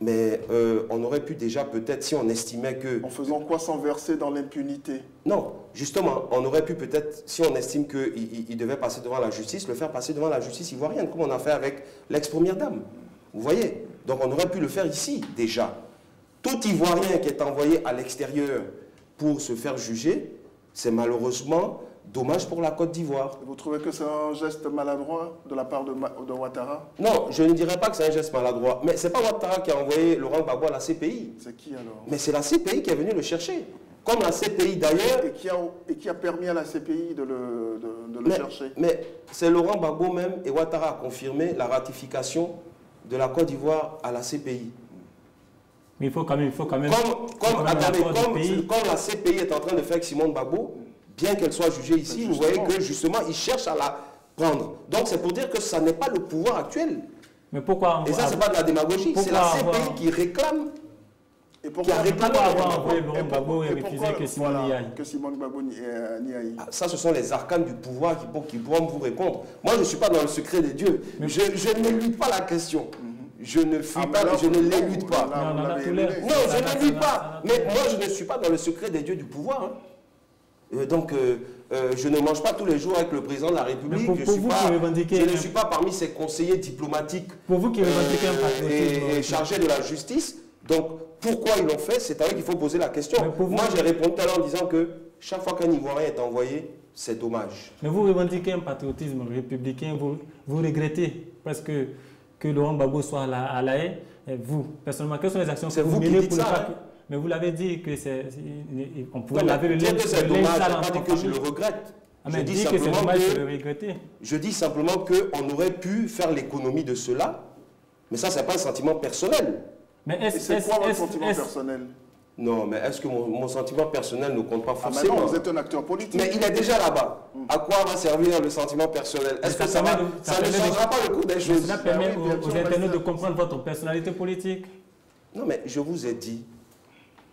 Mais on aurait pu déjà peut-être, si on estimait que... En faisant quoi sans verser dans l'impunité? Non, justement, on aurait pu peut-être, si on estime qu'il devait passer devant la justice, le faire passer devant la justice ivoirienne, comme on a fait avec l'ex-première dame. Vous voyez? Donc on aurait pu le faire ici, déjà. Tout Ivoirien qui est envoyé à l'extérieur pour se faire juger, c'est malheureusement dommage pour la Côte d'Ivoire. Vous trouvez que c'est un geste maladroit de la part de Ouattara? Non, je ne dirais pas que c'est un geste maladroit. Mais ce n'est pas Ouattara qui a envoyé Laurent Gbagbo à la CPI. C'est qui alors? Mais c'est la CPI qui est venue le chercher. Comme la CPI d'ailleurs... Et qui a permis à la CPI de le chercher? Mais c'est Laurent Gbagbo même, et Ouattara a confirmé la ratification de la Côte d'Ivoire à la CPI. Mais il faut quand même... Comme la CPI est en train de faire avec Simone Gbagbo, bien qu'elle soit jugée ici, vous voyez que justement, ils cherchent à la prendre. Donc c'est pour dire que ça n'est pas le pouvoir actuel. Mais pourquoi... Et ça, c'est pas de la démagogie, c'est la CPI qui réclame. Et pourquoi avoir envoyé Laurent Gbagbo et refusé que Simone Gbagbo n'y aille? Ça, ce sont les arcanes du pouvoir qui pourront vous répondre. Moi, je ne suis pas dans le secret des dieux. Je n'élude pas la question. Je ne fuis pas, je ne l'élude pas. Non, je ne l'élude pas. Mais moi, je ne suis pas dans le secret des dieux du pouvoir. Donc, je ne mange pas tous les jours avec le président de la République. Je ne suis pas parmi ses conseillers diplomatiques et chargés de la justice. Donc, pourquoi ils l'ont fait? C'est à eux qu'il faut poser la question. Moi, j'ai répondu tout à l'heure en disant que chaque fois qu'un Ivoirien est envoyé, c'est dommage. Mais vous revendiquez un patriotisme républicain, vous regrettez presque que Laurent Gbagbo soit à La Haye. Vous, personnellement, quelles sont les actions que vous menez pour ne pas... Mais vous l'avez dit que c'est... On pourrait laver le linge sale en famille. Que je le regrette. Je dis simplement que le regretter. Je dis simplement qu'on aurait pu faire l'économie de cela, mais ça, ce n'est pas un sentiment personnel. Mais c'est quoi votre sentiment personnel? Non, mais est-ce que mon sentiment personnel ne compte pas forcément? Maintenant, vous êtes un acteur politique. Mais il est déjà là-bas. À quoi va servir le sentiment personnel? Est-ce que ça ne changera pas le cours des choses? Ça permet aux internautes de comprendre votre personnalité politique. Non, mais je vous ai dit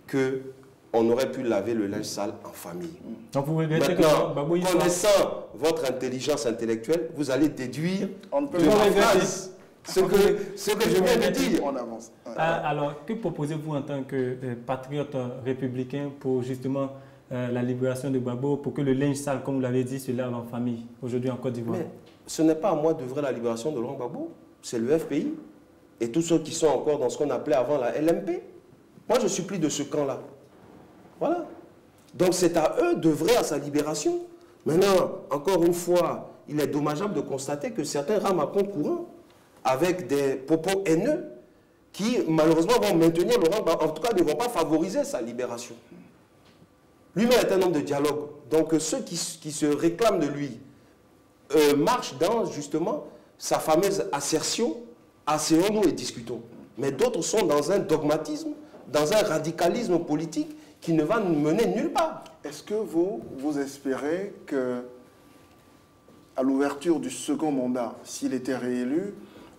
qu'on aurait pu laver le linge sale en famille. Donc vous regrettez que connaissant votre intelligence intellectuelle, vous allez déduire de ma phrase ce que je viens de dire. On avance. Alors, que proposez-vous en tant que patriote républicain pour justement la libération de Gbagbo, pour que le linge sale, comme vous l'avez dit, se lave en famille, aujourd'hui en Côte d'Ivoire? Mais ce n'est pas à moi d'œuvrer la libération de Laurent Gbagbo, c'est le FPI et tous ceux qui sont encore dans ce qu'on appelait avant la LMP. Moi, je suis plus de ce camp-là. Voilà. Donc, c'est à eux d'œuvrer à sa libération. Maintenant, encore une fois, il est dommageable de constater que certains rament à compte courant avec des propos haineux qui, malheureusement, vont maintenir Laurent Gbagbo, en tout cas, ne vont pas favoriser sa libération. Lui-même est un homme de dialogue. Donc, ceux qui se réclament de lui marchent dans, justement, sa fameuse assertion « asseyons-nous et discutons ». Mais d'autres sont dans un dogmatisme, dans un radicalisme politique qui ne va nous mener nulle part. Est-ce que vous espérez que, à l'ouverture du second mandat, s'il était réélu,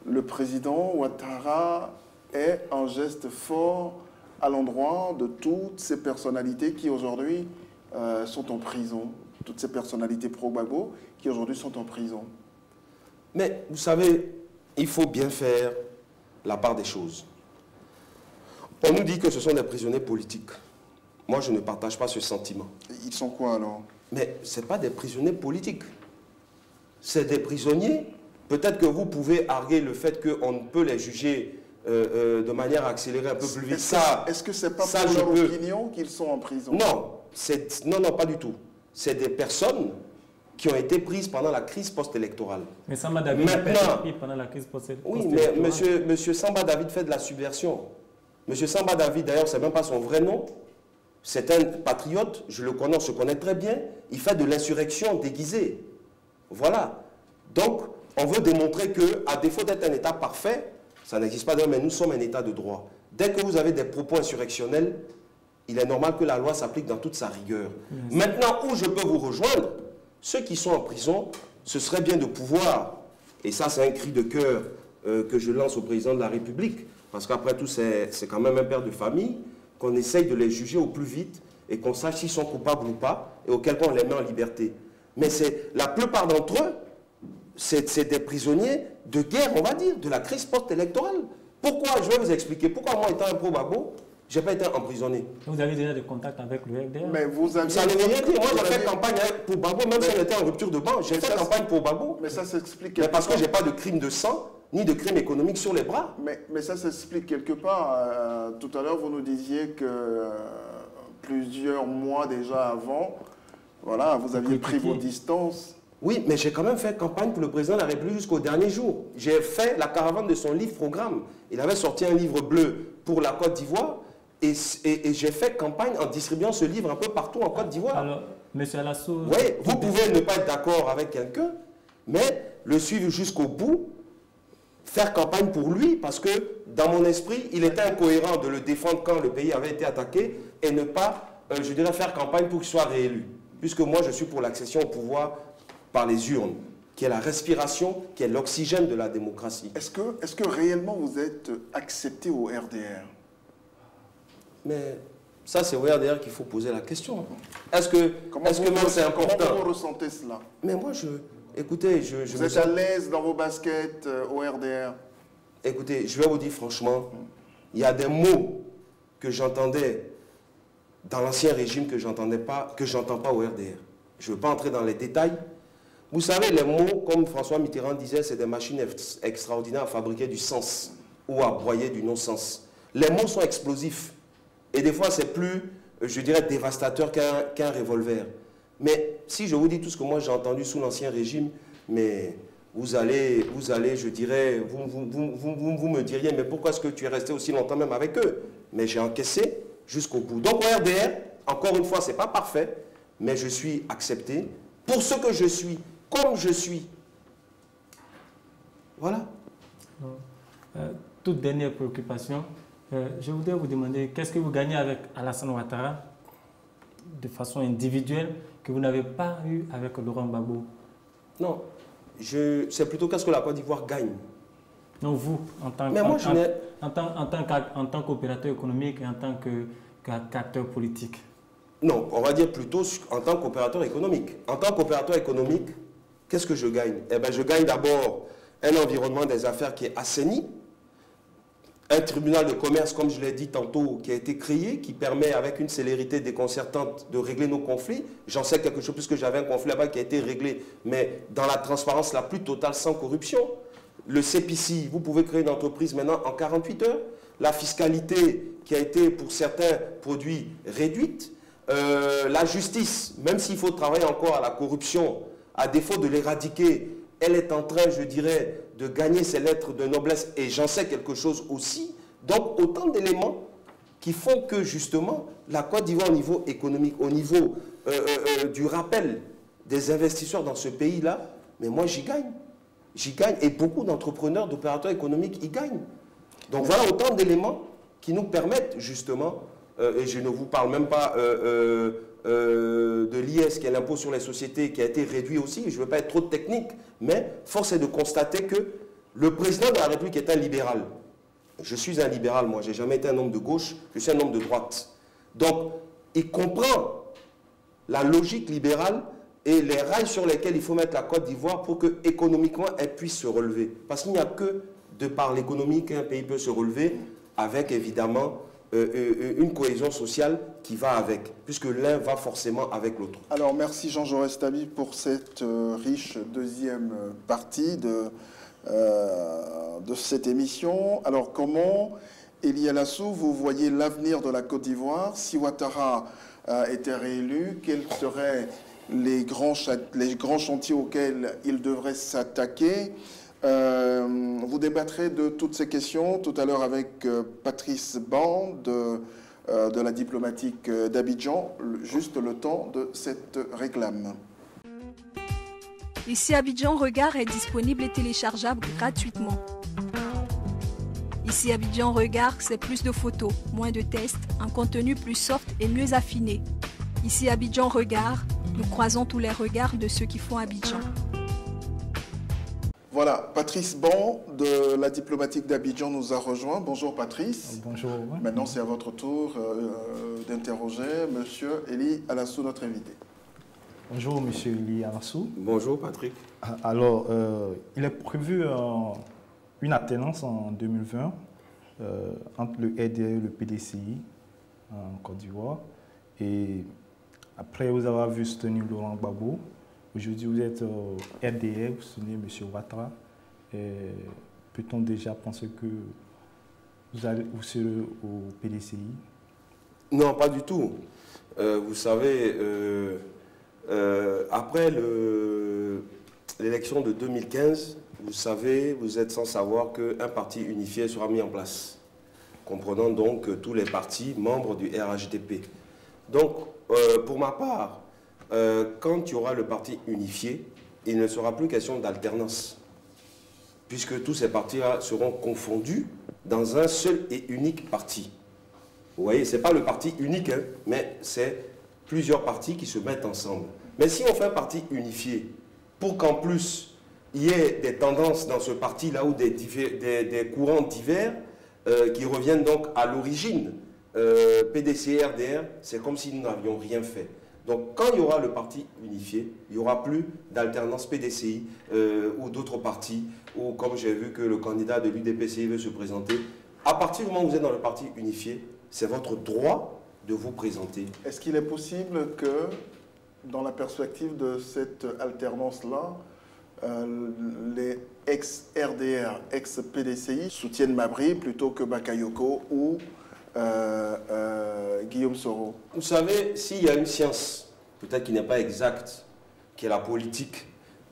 le président Ouattara ait un geste fort à l'endroit de toutes ces personnalités qui aujourd'hui sont en prison, toutes ces personnalités pro-Gbagbo qui aujourd'hui sont en prison? Mais vous savez, il faut bien faire la part des choses. On nous dit que ce sont des prisonniers politiques. Moi, je ne partage pas ce sentiment. Ils sont quoi alors? Mais ce n'est pas des prisonniers politiques. C'est des prisonniers. Peut-être que vous pouvez arguer le fait qu'on peut les juger de manière accélérée un peu plus vite. Est-ce que ce n'est pas pour leur opinion qu'ils sont en prison? Non, non, pas du tout. C'est des personnes qui ont été prises pendant la crise post-électorale. Mais Samba David a été pris pendant la crise post-électorale. Oui, mais monsieur Samba David fait de la subversion. Monsieur Samba David, d'ailleurs, ce n'est même pas son vrai nom. C'est un patriote, je le connais, on se connaît très bien. Il fait de l'insurrection déguisée. Voilà. Donc, on veut démontrer qu'à défaut d'être un État parfait, ça n'existe pas, mais nous sommes un État de droit. Dès que vous avez des propos insurrectionnels, il est normal que la loi s'applique dans toute sa rigueur. Maintenant, où je peux vous rejoindre, ceux qui sont en prison, ce serait bien de pouvoir, et ça c'est un cri de cœur que je lance au président de la République, parce qu'après tout c'est quand même un père de famille, qu'on essaye de les juger au plus vite et qu'on sache s'ils sont coupables ou pas, et auquel cas on les met en liberté. Mais la plupart d'entre eux, c'est des prisonniers de guerre, on va dire, de la crise post-électorale. Pourquoi? Je vais vous expliquer. Pourquoi moi, étant un pro-Gbagbo, je n'ai pas été emprisonné? Vous avez déjà des contacts avec le RDR? Mais vous avez... Ça ne veut rien dire. Moi, j'ai fait campagne pour Gbagbo, même si on était en rupture de banc. J'ai fait campagne pour Gbagbo. Mais ça s'explique. Mais parce que je n'ai pas de crime de sang, ni de crime économique sur les bras. Mais ça s'explique quelque part. Tout à l'heure, vous nous disiez que plusieurs mois déjà avant, voilà, vous aviez pris vos distances. Oui, mais j'ai quand même fait campagne pour le président de la République jusqu'au dernier jour. J'ai fait la caravane de son livre-programme. Il avait sorti un livre bleu pour la Côte d'Ivoire et j'ai fait campagne en distribuant ce livre un peu partout en Côte d'Ivoire. Alors, M. Alasso... Oui, vous pouvez ne pas être d'accord avec quelqu'un, mais le suivre jusqu'au bout, faire campagne pour lui, parce que dans mon esprit, il était incohérent de le défendre quand le pays avait été attaqué et ne pas, je dirais, faire campagne pour qu'il soit réélu. Puisque moi, je suis pour l'accession au pouvoir par les urnes, qui est la respiration, qui est l'oxygène de la démocratie. Est-ce que réellement vous êtes accepté au RDR? Mais ça, c'est au RDR qu'il faut poser la question. Est-ce que même c'est important? Comment vous ressentez cela? Mais moi, écoutez, vous êtes à l'aise dans vos baskets au RDR? Écoutez, je vais vous dire franchement, il y a des mots que j'entendais dans l'ancien régime que j'entends pas au RDR. Je ne veux pas entrer dans les détails. Vous savez, les mots, comme François Mitterrand disait, c'est des machines extraordinaires à fabriquer du sens ou à broyer du non-sens. Les mots sont explosifs. Et des fois, c'est plus, je dirais, dévastateur qu'un revolver. Mais si je vous dis tout ce que moi j'ai entendu sous l'ancien régime, mais vous allez, je dirais, vous me diriez, mais pourquoi est-ce que tu es resté aussi longtemps même avec eux? Mais j'ai encaissé jusqu'au bout. Donc au RDR, encore une fois, ce n'est pas parfait, mais je suis accepté pour ce que je suis, comme je suis. Voilà. Toute dernière préoccupation, je voudrais vous demander, qu'est-ce que vous gagnez avec Alassane Ouattara de façon individuelle que vous n'avez pas eu avec Laurent Gbagbo? Non, c'est plutôt qu'est-ce que la Côte d'Ivoire gagne. Non, vous, en tant qu'opérateur économique et en tant qu'acteur politique. Non, on va dire plutôt en tant qu'opérateur économique. En tant qu'opérateur économique, qu'est-ce que je gagne? Eh bien, je gagne d'abord un environnement des affaires qui est assaini, un tribunal de commerce, comme je l'ai dit tantôt, qui a été créé, qui permet avec une célérité déconcertante de régler nos conflits. J'en sais quelque chose puisque j'avais un conflit là-bas qui a été réglé, mais dans la transparence la plus totale, sans corruption. Le CPC, vous pouvez créer une entreprise maintenant en 48 heures. La fiscalité qui a été pour certains produits réduite. La justice, même s'il faut travailler encore à la corruption, à défaut de l'éradiquer, elle est en train, je dirais, de gagner ses lettres de noblesse, et j'en sais quelque chose aussi. Donc, autant d'éléments qui font que, justement, la Côte d'Ivoire au niveau économique, au niveau du rappel des investisseurs dans ce pays-là, mais moi, j'y gagne. J'y gagne, et beaucoup d'entrepreneurs, d'opérateurs économiques y gagnent. Donc, voilà autant d'éléments qui nous permettent, justement, et je ne vous parle même pas de l'IS, qui est l'impôt sur les sociétés, qui a été réduit aussi, je ne veux pas être trop technique, mais force est de constater que le président de la République est un libéral. Je suis un libéral, moi, je n'ai jamais été un homme de gauche, je suis un homme de droite. Donc, il comprend la logique libérale et les rails sur lesquels il faut mettre la Côte d'Ivoire pour que, économiquement, elle puisse se relever. Parce qu'il n'y a que de par l'économie qu'un pays peut se relever, avec évidemment une cohésion sociale qui va avec, puisque l'un va forcément avec l'autre. Alors, merci Jean Jaurès Tabi pour cette riche deuxième partie de cette émission. Alors, comment, Elie Alassou, vous voyez l'avenir de la Côte d'Ivoire si Ouattara était réélu? Quels seraient les grands chantiers auxquels il devrait s'attaquer? Vous débattrez de toutes ces questions tout à l'heure avec Patrice Ban de la diplomatique d'Abidjan, juste le temps de cette réclame. Ici Abidjan Regard est disponible et téléchargeable gratuitement. Ici Abidjan Regard, c'est plus de photos, moins de tests, un contenu plus soft et mieux affiné. Ici Abidjan Regard, nous croisons tous les regards de ceux qui font Abidjan. Voilà, Patrice Ban de la diplomatique d'Abidjan nous a rejoint. Bonjour Patrice. Bonjour. Maintenant c'est à votre tour d'interroger Monsieur Elie Alassou, notre invité. Bonjour Monsieur Elie Alassou. Bonjour Patrick. Alors, il est prévu une alternance en 2020 entre le RDE et le PDCI en Côte d'Ivoire. Et après vous avoir vu soutenir Laurent Gbagbo, aujourd'hui vous êtes au RDE, vous soutenez M. Ouattara. Peut-on déjà penser que vous serez au PDCI? Non, pas du tout. Vous savez, après l'élection de 2015, vous savez, vous êtes sans savoir qu'un parti unifié sera mis en place, comprenant donc tous les partis membres du RHDP. Donc, pour ma part, quand il y aura le parti unifié, il ne sera plus question d'alternance, puisque tous ces partis-là seront confondus dans un seul et unique parti. Vous voyez, ce n'est pas le parti unique, hein, mais c'est plusieurs partis qui se mettent ensemble. Mais si on fait un parti unifié, pour qu'en plus il y ait des tendances dans ce parti-là ou des courants divers qui reviennent donc à l'origine, PDC, RDR, c'est comme si nous n'avions rien fait. Donc quand il y aura le parti unifié, il n'y aura plus d'alternance PDCI ou d'autres partis, ou comme j'ai vu que le candidat de l'UDPCI veut se présenter. À partir du moment où vous êtes dans le parti unifié, c'est votre droit de vous présenter. Est-ce qu'il est possible que, dans la perspective de cette alternance-là, les ex-RDR, ex-PDCI soutiennent Mabry plutôt que Bakayoko ou Guillaume Soro? Vous savez, s'il y a une science, peut-être qui n'est pas exacte, qui est la politique,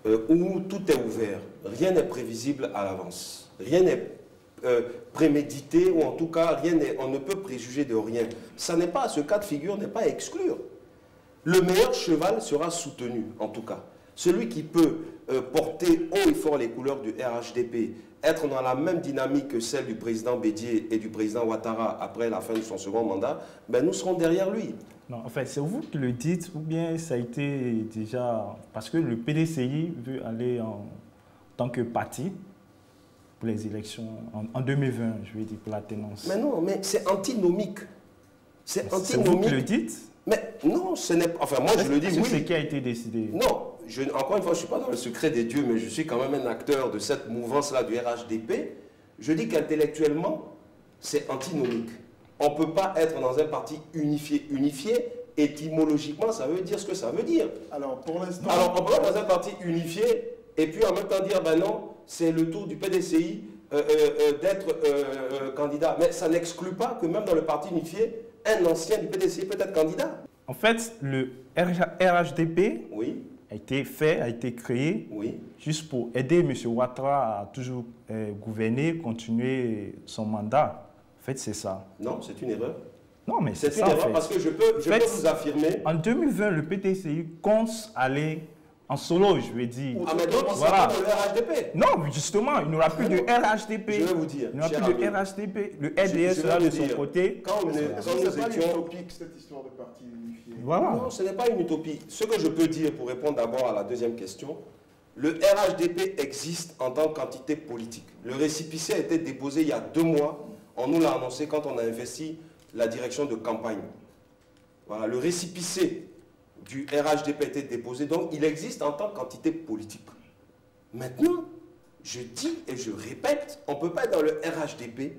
où tout est ouvert, rien n'est prévisible à l'avance, rien n'est prémédité, ou en tout cas, on ne peut préjuger de rien. Ça n'est pas, ce cas de figure n'est pas à exclure. Le meilleur cheval sera soutenu, en tout cas. Celui qui peut porter haut et fort les couleurs du RHDP, être dans la même dynamique que celle du président Bédié et du président Ouattara après la fin de son second mandat, ben nous serons derrière lui. Non, en fait, c'est vous qui le dites, ou bien ça a été déjà... Parce que le PDCI veut aller en tant que parti pour les élections en 2020, je vais dire, pour la tenance. Mais non, mais c'est antinomique. C'est antinomique. C'est vous qui le dites? Mais non, ce n'est pas... Enfin, moi, je le dis, oui. C'est ce qui a été décidé. Non, encore une fois, je ne suis pas dans le secret des dieux, mais je suis quand même un acteur de cette mouvance-là du RHDP. Je dis qu'intellectuellement, c'est antinomique. On ne peut pas être dans un parti unifié. Unifié, étymologiquement, ça veut dire ce que ça veut dire. Alors, pour l'instant... Alors, on peut être dans un parti unifié et puis en même temps dire, ben non, c'est le tour du PDCI d'être candidat. Mais ça n'exclut pas que même dans le parti unifié, un ancien du PDCI peut être candidat. En fait, le RHDP oui. a été créé oui. juste pour aider M. Ouattara à toujours gouverner, continuer son mandat. En fait, c'est ça. Non, c'est une erreur. Non, mais c'est une erreur parce que je peux vous affirmer... En 2020, le PDCI compte aller en solo, je vais dire. Ah, mais donc, voilà. c'est pas le RHDP. Non, justement, il n'y aura plus de RHDP. Je vais vous dire. Il n'y aura plus de RHDP. Le RDS sera de son côté. Quand nous étions... utopique, cette histoire de parti unifié. Voilà. Non, ce n'est pas une utopie. Ce que je peux dire, pour répondre d'abord à la deuxième question, le RHDP existe en tant qu'entité politique. Le récépissé a été déposé il y a 2 mois. On nous l'a annoncé quand on a investi la direction de campagne. Voilà, le récépissé du RHDP a été déposé, donc il existe en tant qu'entité politique. Maintenant, je dis et je répète, on ne peut pas être dans le RHDP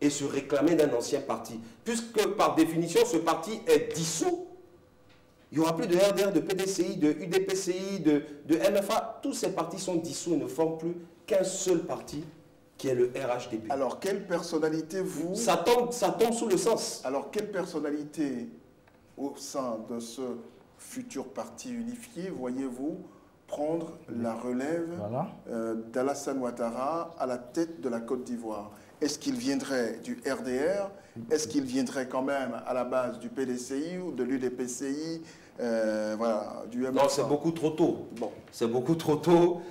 et se réclamer d'un ancien parti, puisque par définition, ce parti est dissous. Il n'y aura plus de RDR, de PDCI, de UDPCI, de MFA. Tous ces partis sont dissous et ne forment plus qu'un seul parti, qui est le RHDP. Alors, quelle personnalité vous... Ça tombe sous le sens. Alors, quelle personnalité au sein de ce futur parti unifié voyez-vous prendre la relève d'Alassane Ouattara à la tête de la Côte d'Ivoire? Est-ce qu'il viendrait du RDR? Est-ce qu'il viendrait quand même à la base du PDCI ou de l'UDPCI, voilà, du MFA? Non, c'est beaucoup trop tôt. Bon, c'est beaucoup trop tôt.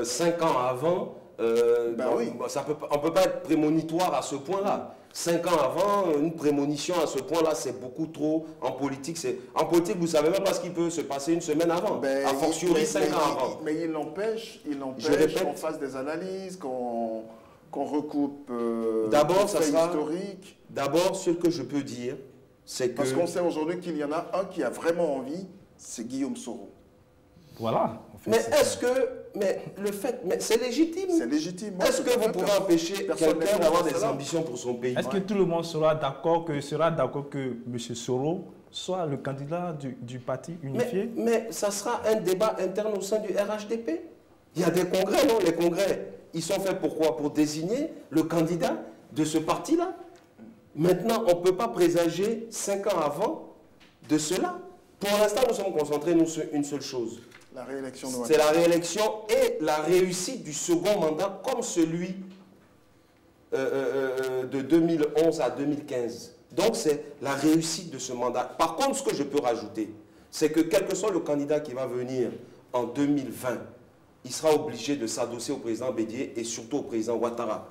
5 ans avant, oui. On ne peut pas être prémonitoire à ce point-là. 5 ans avant, une prémonition à ce point-là, c'est beaucoup trop. En politique, vous ne savez même pas ce qui peut se passer une semaine avant. A fortiori, 5 ans avant. Mais il n'empêche qu'on fasse des analyses, qu'on recoupe d'abord, ça sera historique. D'abord, ce que je peux dire, c'est que... Parce qu'on sait aujourd'hui qu'il y en a un qui a vraiment envie, c'est Guillaume Soro. Voilà. Mais est-ce que... Mais le fait... Mais c'est légitime. C'est légitime. Est-ce que vous pouvez empêcher quelqu'un d'avoir des ambitions pour son pays? Est-ce que tout le monde sera d'accord que M. Soro soit le candidat du parti unifié? Mais ça sera un débat interne au sein du RHDP. Il y a des congrès, non? Les congrès, ils sont faits pour quoi? Pour désigner le candidat de ce parti-là. Maintenant, on ne peut pas présager 5 ans avant de cela. Pour l'instant, nous sommes concentrés sur une seule chose. La réélection de Ouattara. C'est la réélection et la réussite du second mandat comme celui de 2011 à 2015. Donc, c'est la réussite de ce mandat. Par contre, ce que je peux rajouter, c'est que quel que soit le candidat qui va venir en 2020, il sera obligé de s'adosser au président Bédié et surtout au président Ouattara.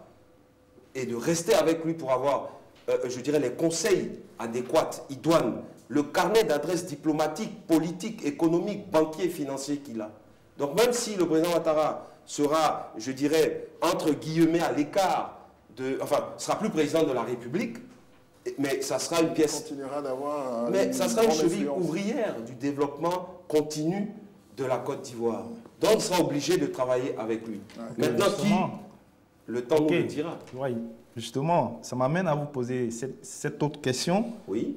Et de rester avec lui pour avoir, je dirais, les conseils adéquats, idoines, le carnet d'adresses diplomatiques, politiques, économiques, banquiers, financiers qu'il a. Donc même si le président Ouattara sera, je dirais, entre guillemets à l'écart, sera plus président de la République, mais ça sera une pièce... continuera d'avoir... Mais ça sera une cheville ouvrière du développement continu de la Côte d'Ivoire. Donc il sera obligé de travailler avec lui. Ouais. Maintenant, le temps nous le dira. Oui, justement, ça m'amène à vous poser cette autre question. Oui.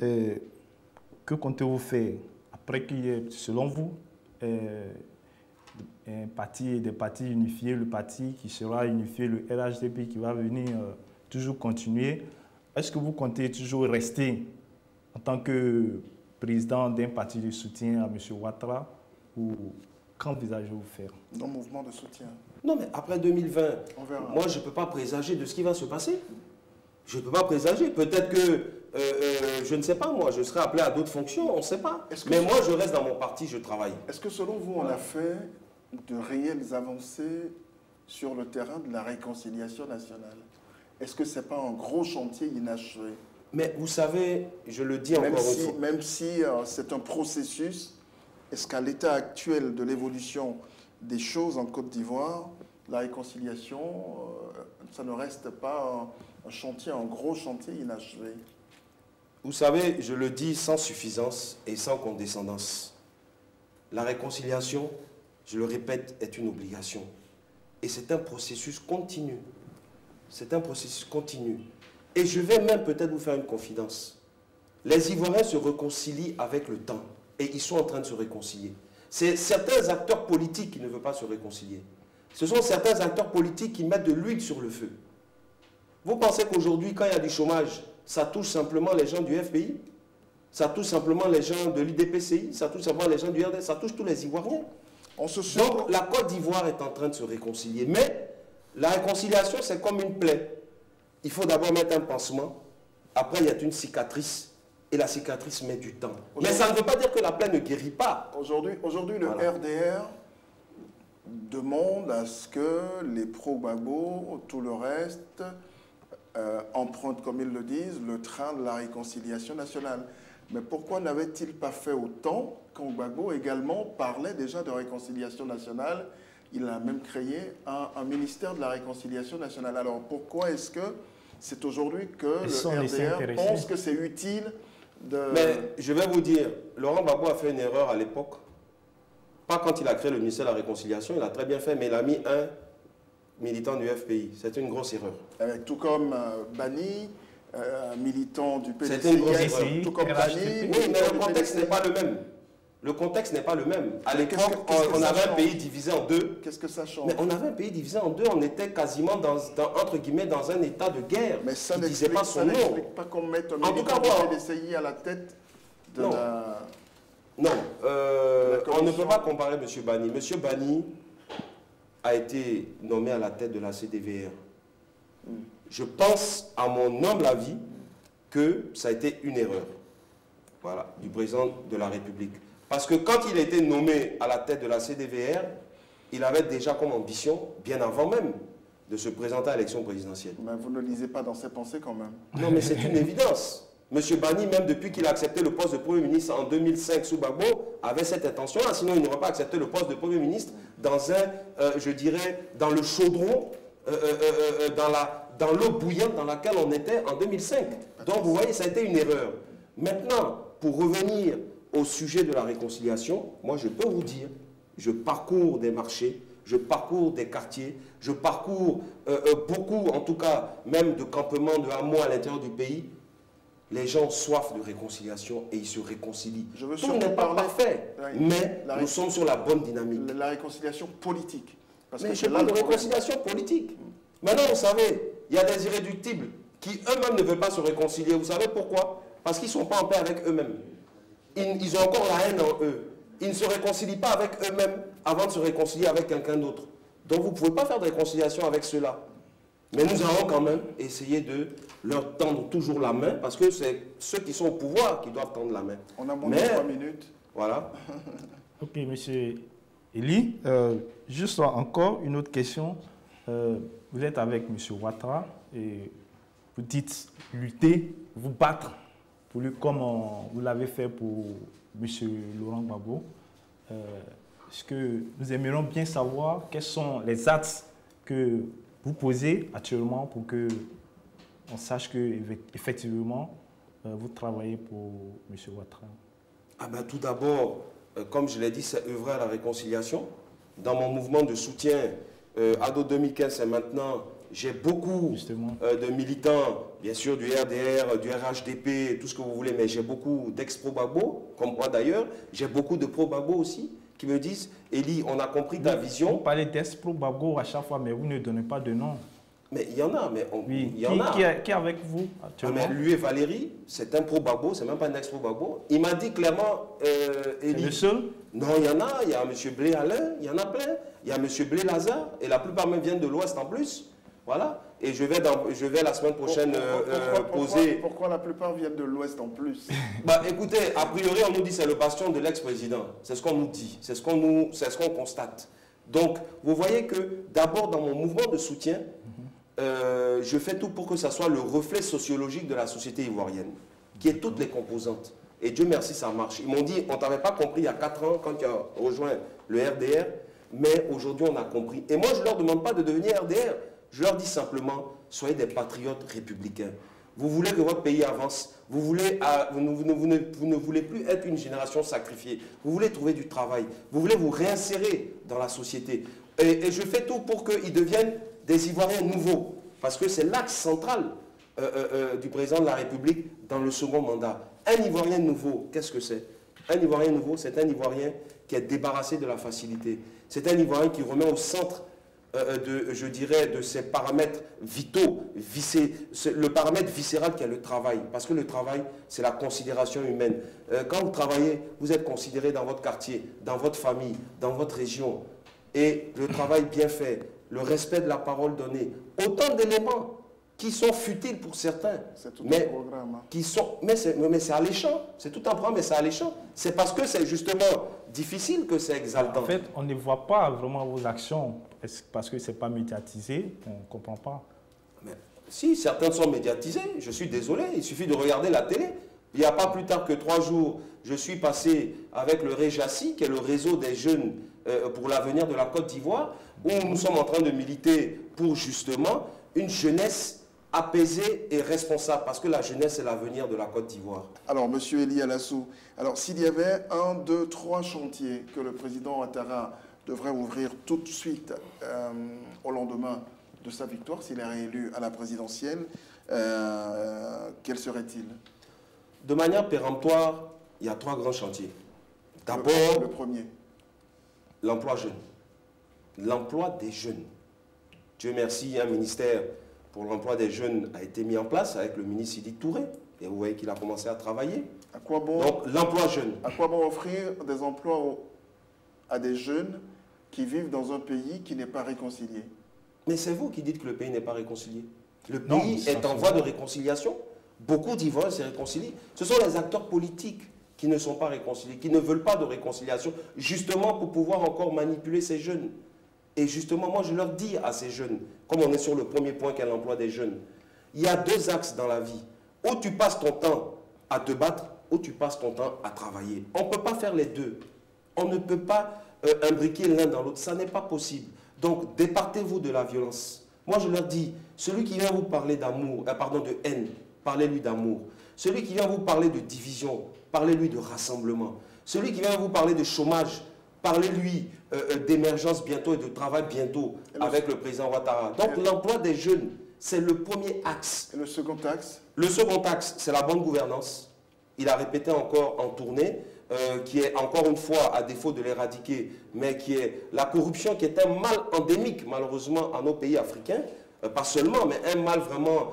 Que comptez-vous faire après qu'il y ait, selon vous, des partis unifiés, le parti qui sera unifié, le RHDP qui va venir toujours continuer? Est-ce que vous comptez toujours rester en tant que président d'un parti de soutien à M. Ouattara ou qu'envisagez-vous faire? Dans le mouvement de soutien. Non, mais après 2020, moi je ne peux pas présager de ce qui va se passer. Je ne peux pas présager. Peut-être que, je ne sais pas, moi, je serai appelé à d'autres fonctions, on ne sait pas. Mais moi, je reste dans mon parti, je travaille. Est-ce que selon vous, on a fait de réelles avancées sur le terrain de la réconciliation nationale? Est-ce que ce n'est pas un gros chantier inachevé? Mais vous savez, je le dis encore une fois. Même si c'est un processus, est-ce qu'à l'état actuel de l'évolution des choses en Côte d'Ivoire, la réconciliation, ça ne reste pas un chantier, un gros chantier inachevé? Vous savez, je le dis sans suffisance et sans condescendance. La réconciliation, je le répète, est une obligation. Et c'est un processus continu. C'est un processus continu. Et je vais même peut-être vous faire une confidence. Les Ivoiriens se réconcilient avec le temps. Et ils sont en train de se réconcilier. C'est certains acteurs politiques qui ne veulent pas se réconcilier. Ce sont certains acteurs politiques qui mettent de l'huile sur le feu. Vous pensez qu'aujourd'hui, quand il y a du chômage, ça touche simplement les gens du FPI? Ça touche simplement les gens de l'IDPCI? Ça touche simplement les gens du RD? Ça touche tous les Ivoiriens. Donc, la Côte d'Ivoire est en train de se réconcilier. Mais la réconciliation, c'est comme une plaie. Il faut d'abord mettre un pansement. Après, il y a une cicatrice et la cicatrice met du temps. Mais ça ne veut pas dire que la plaie ne guérit pas. Aujourd'hui, le RDR demande à ce que les pro-Gbagbo, tout le reste, empruntent, comme ils le disent, le train de la réconciliation nationale. Mais pourquoi n'avait-il pas fait autant quand Gbagbo également parlait déjà de réconciliation nationale? Il a même créé un ministère de la réconciliation nationale. Alors pourquoi est-ce que c'est aujourd'hui que le RDR pense que c'est utile de... Mais je vais vous dire, Laurent Gbagbo a fait une erreur à l'époque. Pas quand il a créé le ministère de la Réconciliation, il a très bien fait, mais il a mis un militant du FPI. C'est une grosse erreur. Tout comme Bani, militant du PDC. C'était une grosse erreur. Tout comme Bani. Oui, mais le contexte n'est pas le même. Le contexte n'est pas le même. À l'époque, on avait un pays divisé en deux. Qu'est-ce que ça change? Mais on avait un pays divisé en deux. On était quasiment, entre guillemets, dans un état de guerre. Mais ça n'explique pas son nom. Ça n'explique pas qu'on mette un militant du PDCI à la tête de la... Non, on ne peut pas comparer M. Bani. M. Bani a été nommé à la tête de la CDVR. Je pense, à mon humble avis, que ça a été une erreur, voilà, du président de la République. Parce que quand il a été nommé à la tête de la CDVR, il avait déjà comme ambition, bien avant même, de se présenter à l'élection présidentielle. Mais vous ne lisez pas dans ses pensées quand même. Non, mais c'est une évidence. M. Bani, même depuis qu'il a accepté le poste de Premier ministre en 2005 sous Gbagbo, avait cette intention-là. Sinon, il n'aurait pas accepté le poste de Premier ministre dans un, je dirais, dans le chaudron, dans l'eau bouillante dans laquelle on était en 2005. Donc, vous voyez, ça a été une erreur. Maintenant, pour revenir au sujet de la réconciliation, moi, je peux vous dire, je parcours des marchés, je parcours des quartiers, je parcours beaucoup, en tout cas, même de campements, de hameaux à l'intérieur du pays. Les gens ont soif de réconciliation et ils se réconcilient. Tout n'est pas parfait, mais nous sommes sur la bonne dynamique. La réconciliation politique. Parce mais je parle de réconciliation politique. Maintenant, vous savez, il y a des irréductibles qui eux-mêmes ne veulent pas se réconcilier. Vous savez pourquoi? Parce qu'ils ne sont pas en paix avec eux-mêmes. Ils ont encore la haine en eux. Ils ne se réconcilient pas avec eux-mêmes avant de se réconcilier avec quelqu'un d'autre. Donc vous ne pouvez pas faire de réconciliation avec ceux-là. Mais nous allons quand même essayer de leur tendre toujours la main, parce que c'est ceux qui sont au pouvoir qui doivent tendre la main. On a moins de 3 minutes. Voilà. Ok, monsieur Eli. Juste encore une autre question. Vous êtes avec monsieur Ouattara et vous dites lutter, vous battre pour lui comme vous l'avez fait pour monsieur Laurent Gbagbo. Est-ce que nous aimerions bien savoir quels sont les axes que vous posez actuellement pour que on sache que effectivement vous travaillez pour M. Ouattara? Ah ben, tout d'abord, comme je l'ai dit, c'est œuvrer à la réconciliation. Dans mon mouvement de soutien, ADO 2015, c'est maintenant, j'ai beaucoup de militants, bien sûr du RDR, du RHDP, tout ce que vous voulez, mais j'ai beaucoup d'ex-pro-Gbagbo, comme moi d'ailleurs. J'ai beaucoup de pro-Gbagbo aussi, qui me disent, Eli, on a compris ta vision. Vous parlez d'ex-pro-Gbagbo à chaque fois, mais vous ne donnez pas de nom. Mais il y en a, mais oui. Il y en a. Qui est avec vous actuellement? Lui et Valérie, c'est un pro-Gbagbo, c'est même pas un ex-pro-Gbagbo. Il m'a dit clairement, Eli. Le seul? Non, il y en a. Il y a M. Blé Alain, il y en a plein. Il y a M. Blé Lazare, et la plupart même viennent de l'Ouest en plus. Voilà. Et je vais la semaine prochaine poser... Pourquoi la plupart viennent de l'Ouest en plus? Bah écoutez, a priori, on nous dit que c'est le bastion de l'ex-président. C'est ce qu'on nous dit. C'est ce qu'on constate. Donc, vous voyez que d'abord, dans mon mouvement de soutien, je fais tout pour que ça soit le reflet sociologique de la société ivoirienne, qui est toutes les composantes. Et Dieu merci, ça marche. Ils m'ont dit, on ne t'avait pas compris il y a 4 ans quand tu as rejoint le RDR, mais aujourd'hui on a compris. Et moi, je ne leur demande pas de devenir RDR. Je leur dis simplement, soyez des patriotes républicains. Vous voulez que votre pays avance. Vous ne voulez plus être une génération sacrifiée. Vous voulez trouver du travail. Vous voulez vous réinsérer dans la société. Et je fais tout pour qu'ils deviennent des Ivoiriens nouveaux. Parce que c'est l'axe central du président de la République dans le second mandat. Un Ivoirien nouveau, qu'est-ce que c'est? Un Ivoirien nouveau, c'est un Ivoirien qui est débarrassé de la facilité. C'est un Ivoirien qui remet au centre je dirais, de ces paramètres vitaux, le paramètre viscéral qui est le travail. Parce que le travail, c'est la considération humaine. Quand vous travaillez, vous êtes considéré dans votre quartier, dans votre famille, dans votre région. Et le travail bien fait, le respect de la parole donnée, autant d'éléments qui sont futiles pour certains. C'est tout mais un programme. Hein. Qui sont, mais c'est alléchant. C'est tout un programme, mais c'est alléchant. C'est parce que c'est justement difficile que c'est exaltant. En fait, on ne voit pas vraiment vos actions parce que ce n'est pas médiatisé. On ne comprend pas. Mais, si, certaines sont médiatisées. Je suis désolé. Il suffit de regarder la télé. Il n'y a pas plus tard que 3 jours, je suis passé avec le REJACI, qui est le réseau des jeunes pour l'avenir de la Côte d'Ivoire, où nous sommes en train de militer pour justement une jeunesse apaisée et responsable, parce que la jeunesse est l'avenir de la Côte d'Ivoire. Alors, Monsieur Eli Alassou, alors s'il y avait 1, 2, 3 chantiers que le président Ouattara devrait ouvrir tout de suite au lendemain de sa victoire, s'il est réélu à la présidentielle, quels seraient-ils? De manière péremptoire, il y a 3 grands chantiers. D'abord, le premier. L'emploi jeune. L'emploi des jeunes. Dieu merci, un ministère pour l'emploi des jeunes a été mis en place avec le ministre Sidi Touré. Et vous voyez qu'il a commencé à travailler. À quoi bon, donc, l'emploi jeune. À quoi bon offrir des emplois à des jeunes qui vivent dans un pays qui n'est pas réconcilié? Mais c'est vous qui dites que le pays n'est pas réconcilié. Le pays est en voie de réconciliation. Beaucoup d'Ivoiriens se réconcilient. Ce sont les acteurs politiques qui ne sont pas réconciliés, qui ne veulent pas de réconciliation, justement pour pouvoir encore manipuler ces jeunes. Et justement, moi, je leur dis à ces jeunes, comme on est sur le premier point qu'est l'emploi des jeunes, il y a 2 axes dans la vie. Ou tu passes ton temps à te battre, ou tu passes ton temps à travailler. On ne peut pas faire les deux. On ne peut pas imbriquer l'un dans l'autre. Ça n'est pas possible. Donc, départez-vous de la violence. Moi, je leur dis, celui qui vient vous parler d'amour, de haine, parlez-lui d'amour. Celui qui vient vous parler de division, parlez-lui de rassemblement. Celui qui vient vous parler de chômage, parlez-lui d'émergence bientôt et de travail bientôt avec le président Ouattara. Donc l'emploi des jeunes, c'est le premier axe. Et le second axe? Le second axe, c'est la bonne gouvernance. Il a répété encore en tournée, qui est encore une fois, à défaut de l'éradiquer, mais qui est la corruption, qui est un mal endémique malheureusement à nos pays africains. Pas seulement, mais un mal vraiment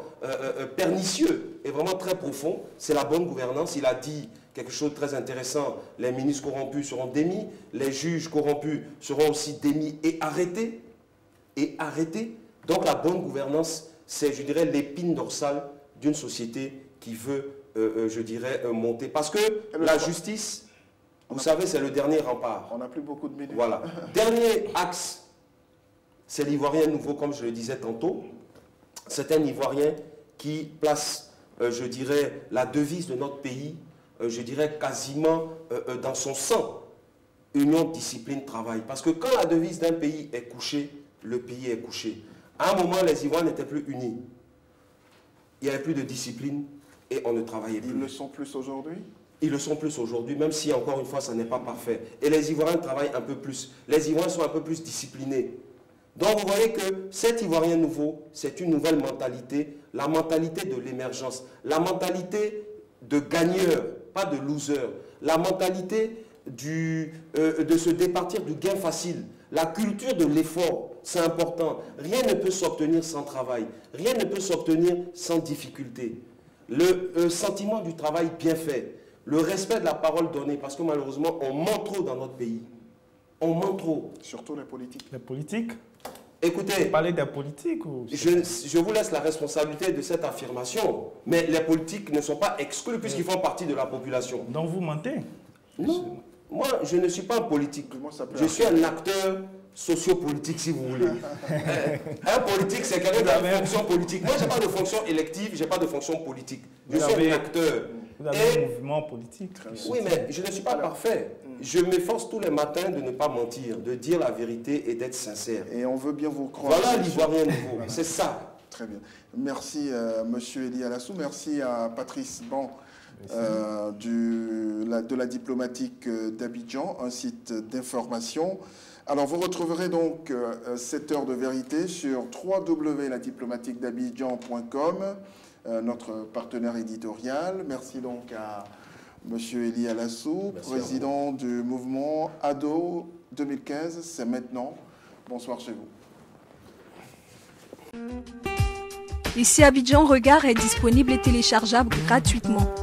pernicieux et vraiment très profond, c'est la bonne gouvernance. Il a dit quelque chose de très intéressant, les ministres corrompus seront démis, les juges corrompus seront aussi démis et arrêtés. Donc la bonne gouvernance, c'est, je dirais, l'épine dorsale d'une société qui veut, je dirais, monter. Parce que la justice, vous savez, c'est le dernier rempart. On n'a plus beaucoup de minutes. Voilà. Dernier axe, c'est l'Ivoirien nouveau, comme je le disais tantôt. C'est un Ivoirien qui place, je dirais, la devise de notre pays, je dirais quasiment dans son sang. Union, discipline, travail. Parce que quand la devise d'un pays est couchée, le pays est couché. À un moment, les Ivoiriens n'étaient plus unis. Il n'y avait plus de discipline et on ne travaillait plus. Ils le sont plus aujourd'hui? Ils le sont plus aujourd'hui, même si, encore une fois, ça n'est pas parfait. Et les Ivoiriens travaillent un peu plus. Les Ivoiriens sont un peu plus disciplinés. Donc vous voyez que cet Ivoirien nouveau, c'est une nouvelle mentalité, la mentalité de l'émergence, la mentalité de gagneur, pas de loser, la mentalité de se départir du gain facile, la culture de l'effort, c'est important. Rien ne peut s'obtenir sans travail, rien ne peut s'obtenir sans difficulté. Le sentiment du travail bien fait, le respect de la parole donnée, parce que malheureusement, on ment trop dans notre pays. On ment trop. Surtout les politiques. Les politiques? Écoutez, vous parlez des politiques ou... je vous laisse la responsabilité de cette affirmation, mais les politiques ne sont pas exclus puisqu'ils font partie de la population. Donc vous mentez? Non, moi je ne suis pas un politique. Je suis un acteur sociopolitique si vous voulez. Un politique c'est quelqu'un qui a une fonction politique. Moi je n'ai pas de fonction élective, je n'ai pas de fonction politique. Je suis un acteur. Vous avez un mouvement politique. Oui, mais je ne suis pas parfait. Je m'efforce tous les matins de ne pas mentir, de dire la vérité et d'être sincère. Et on veut bien vous croire. Voilà l'Ivoirien nouveau, c'est ça. Très bien. Merci Monsieur Eli Alassou, merci à Patrice Ban de la diplomatique d'Abidjan, un site d'information. Alors vous retrouverez donc cette heure de vérité sur www.ladiplomatique-d'Abidjan.com, notre partenaire éditorial. Merci donc à Monsieur Eli Alassou, président du mouvement ADO 2015, c'est maintenant. Bonsoir chez vous. Ici Abidjan Regard est disponible et téléchargeable gratuitement.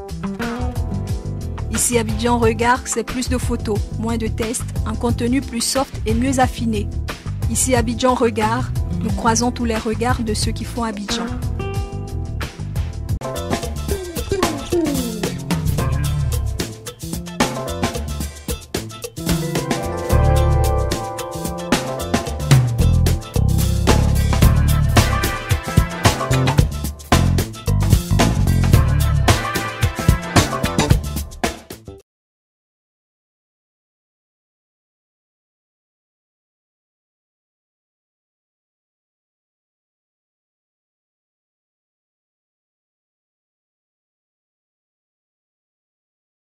Ici Abidjan Regard, c'est plus de photos, moins de tests, un contenu plus soft et mieux affiné. Ici Abidjan Regard, nous croisons tous les regards de ceux qui font Abidjan.